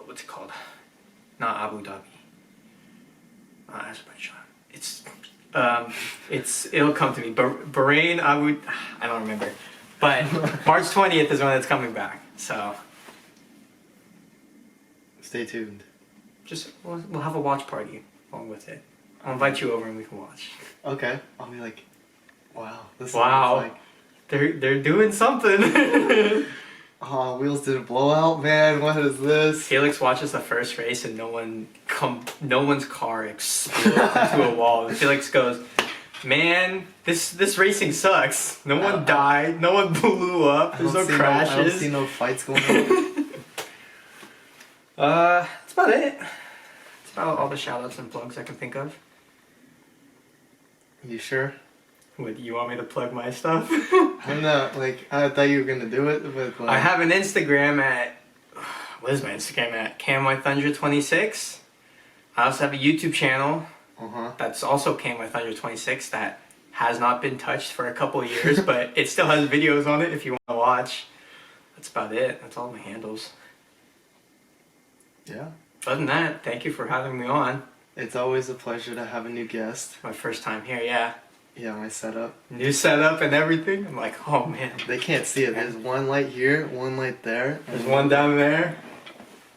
what's it called? Not Abu Dhabi. Azerbaijan. It'll come to me. Bahrain, I don't remember. But March 20th is when it's coming back. So Stay tuned. just we'll have a watch party along with it. I'll invite you over and we can watch. Okay. I'll be like, wow. This Wow. Like, They're doing something. oh, wheels did a blowout, man. What is this? Felix watches the first race and no one's car explodes into a wall. And Felix goes, "Man, this racing sucks. No one died. No one blew up. There's no crashes. I don't see no fights going on." That's about it. That's about all the shoutouts and plugs I can think of. You sure? What, you want me to plug my stuff? I'm not, like, I thought you were gonna do it, but like... I have an Instagram at... What is my Instagram at? CamWyThunder26. I also have a YouTube channel. That's also CamWyThunder26 that has not been touched for a couple of years, but it still has videos on it if you want to watch. That's about it. That's all my handles. Yeah. Other than that, thank you for having me on. It's always a pleasure to have a new guest. My first time here, yeah. Yeah, my setup. New setup and everything. I'm like, oh man. They can't see it. There's one light here, one light there. There's one down there.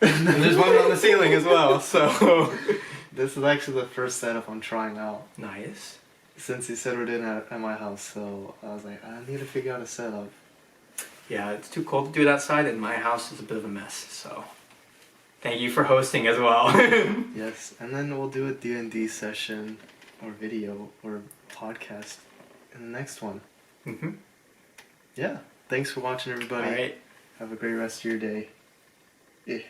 And there's one on the ceiling as well, so... This is actually the first setup I'm trying out. Nice. Since he said we're doing it at my house, so I was like, I need to figure out a setup. Yeah, it's too cold to do it outside, and my house is a bit of a mess, so... Thank you for hosting as well. Yes, and then we'll do a D&D session, or video, or podcast in the next one. Mm-hmm. Yeah, thanks for watching, everybody. All right. Have a great rest of your day. Yeah.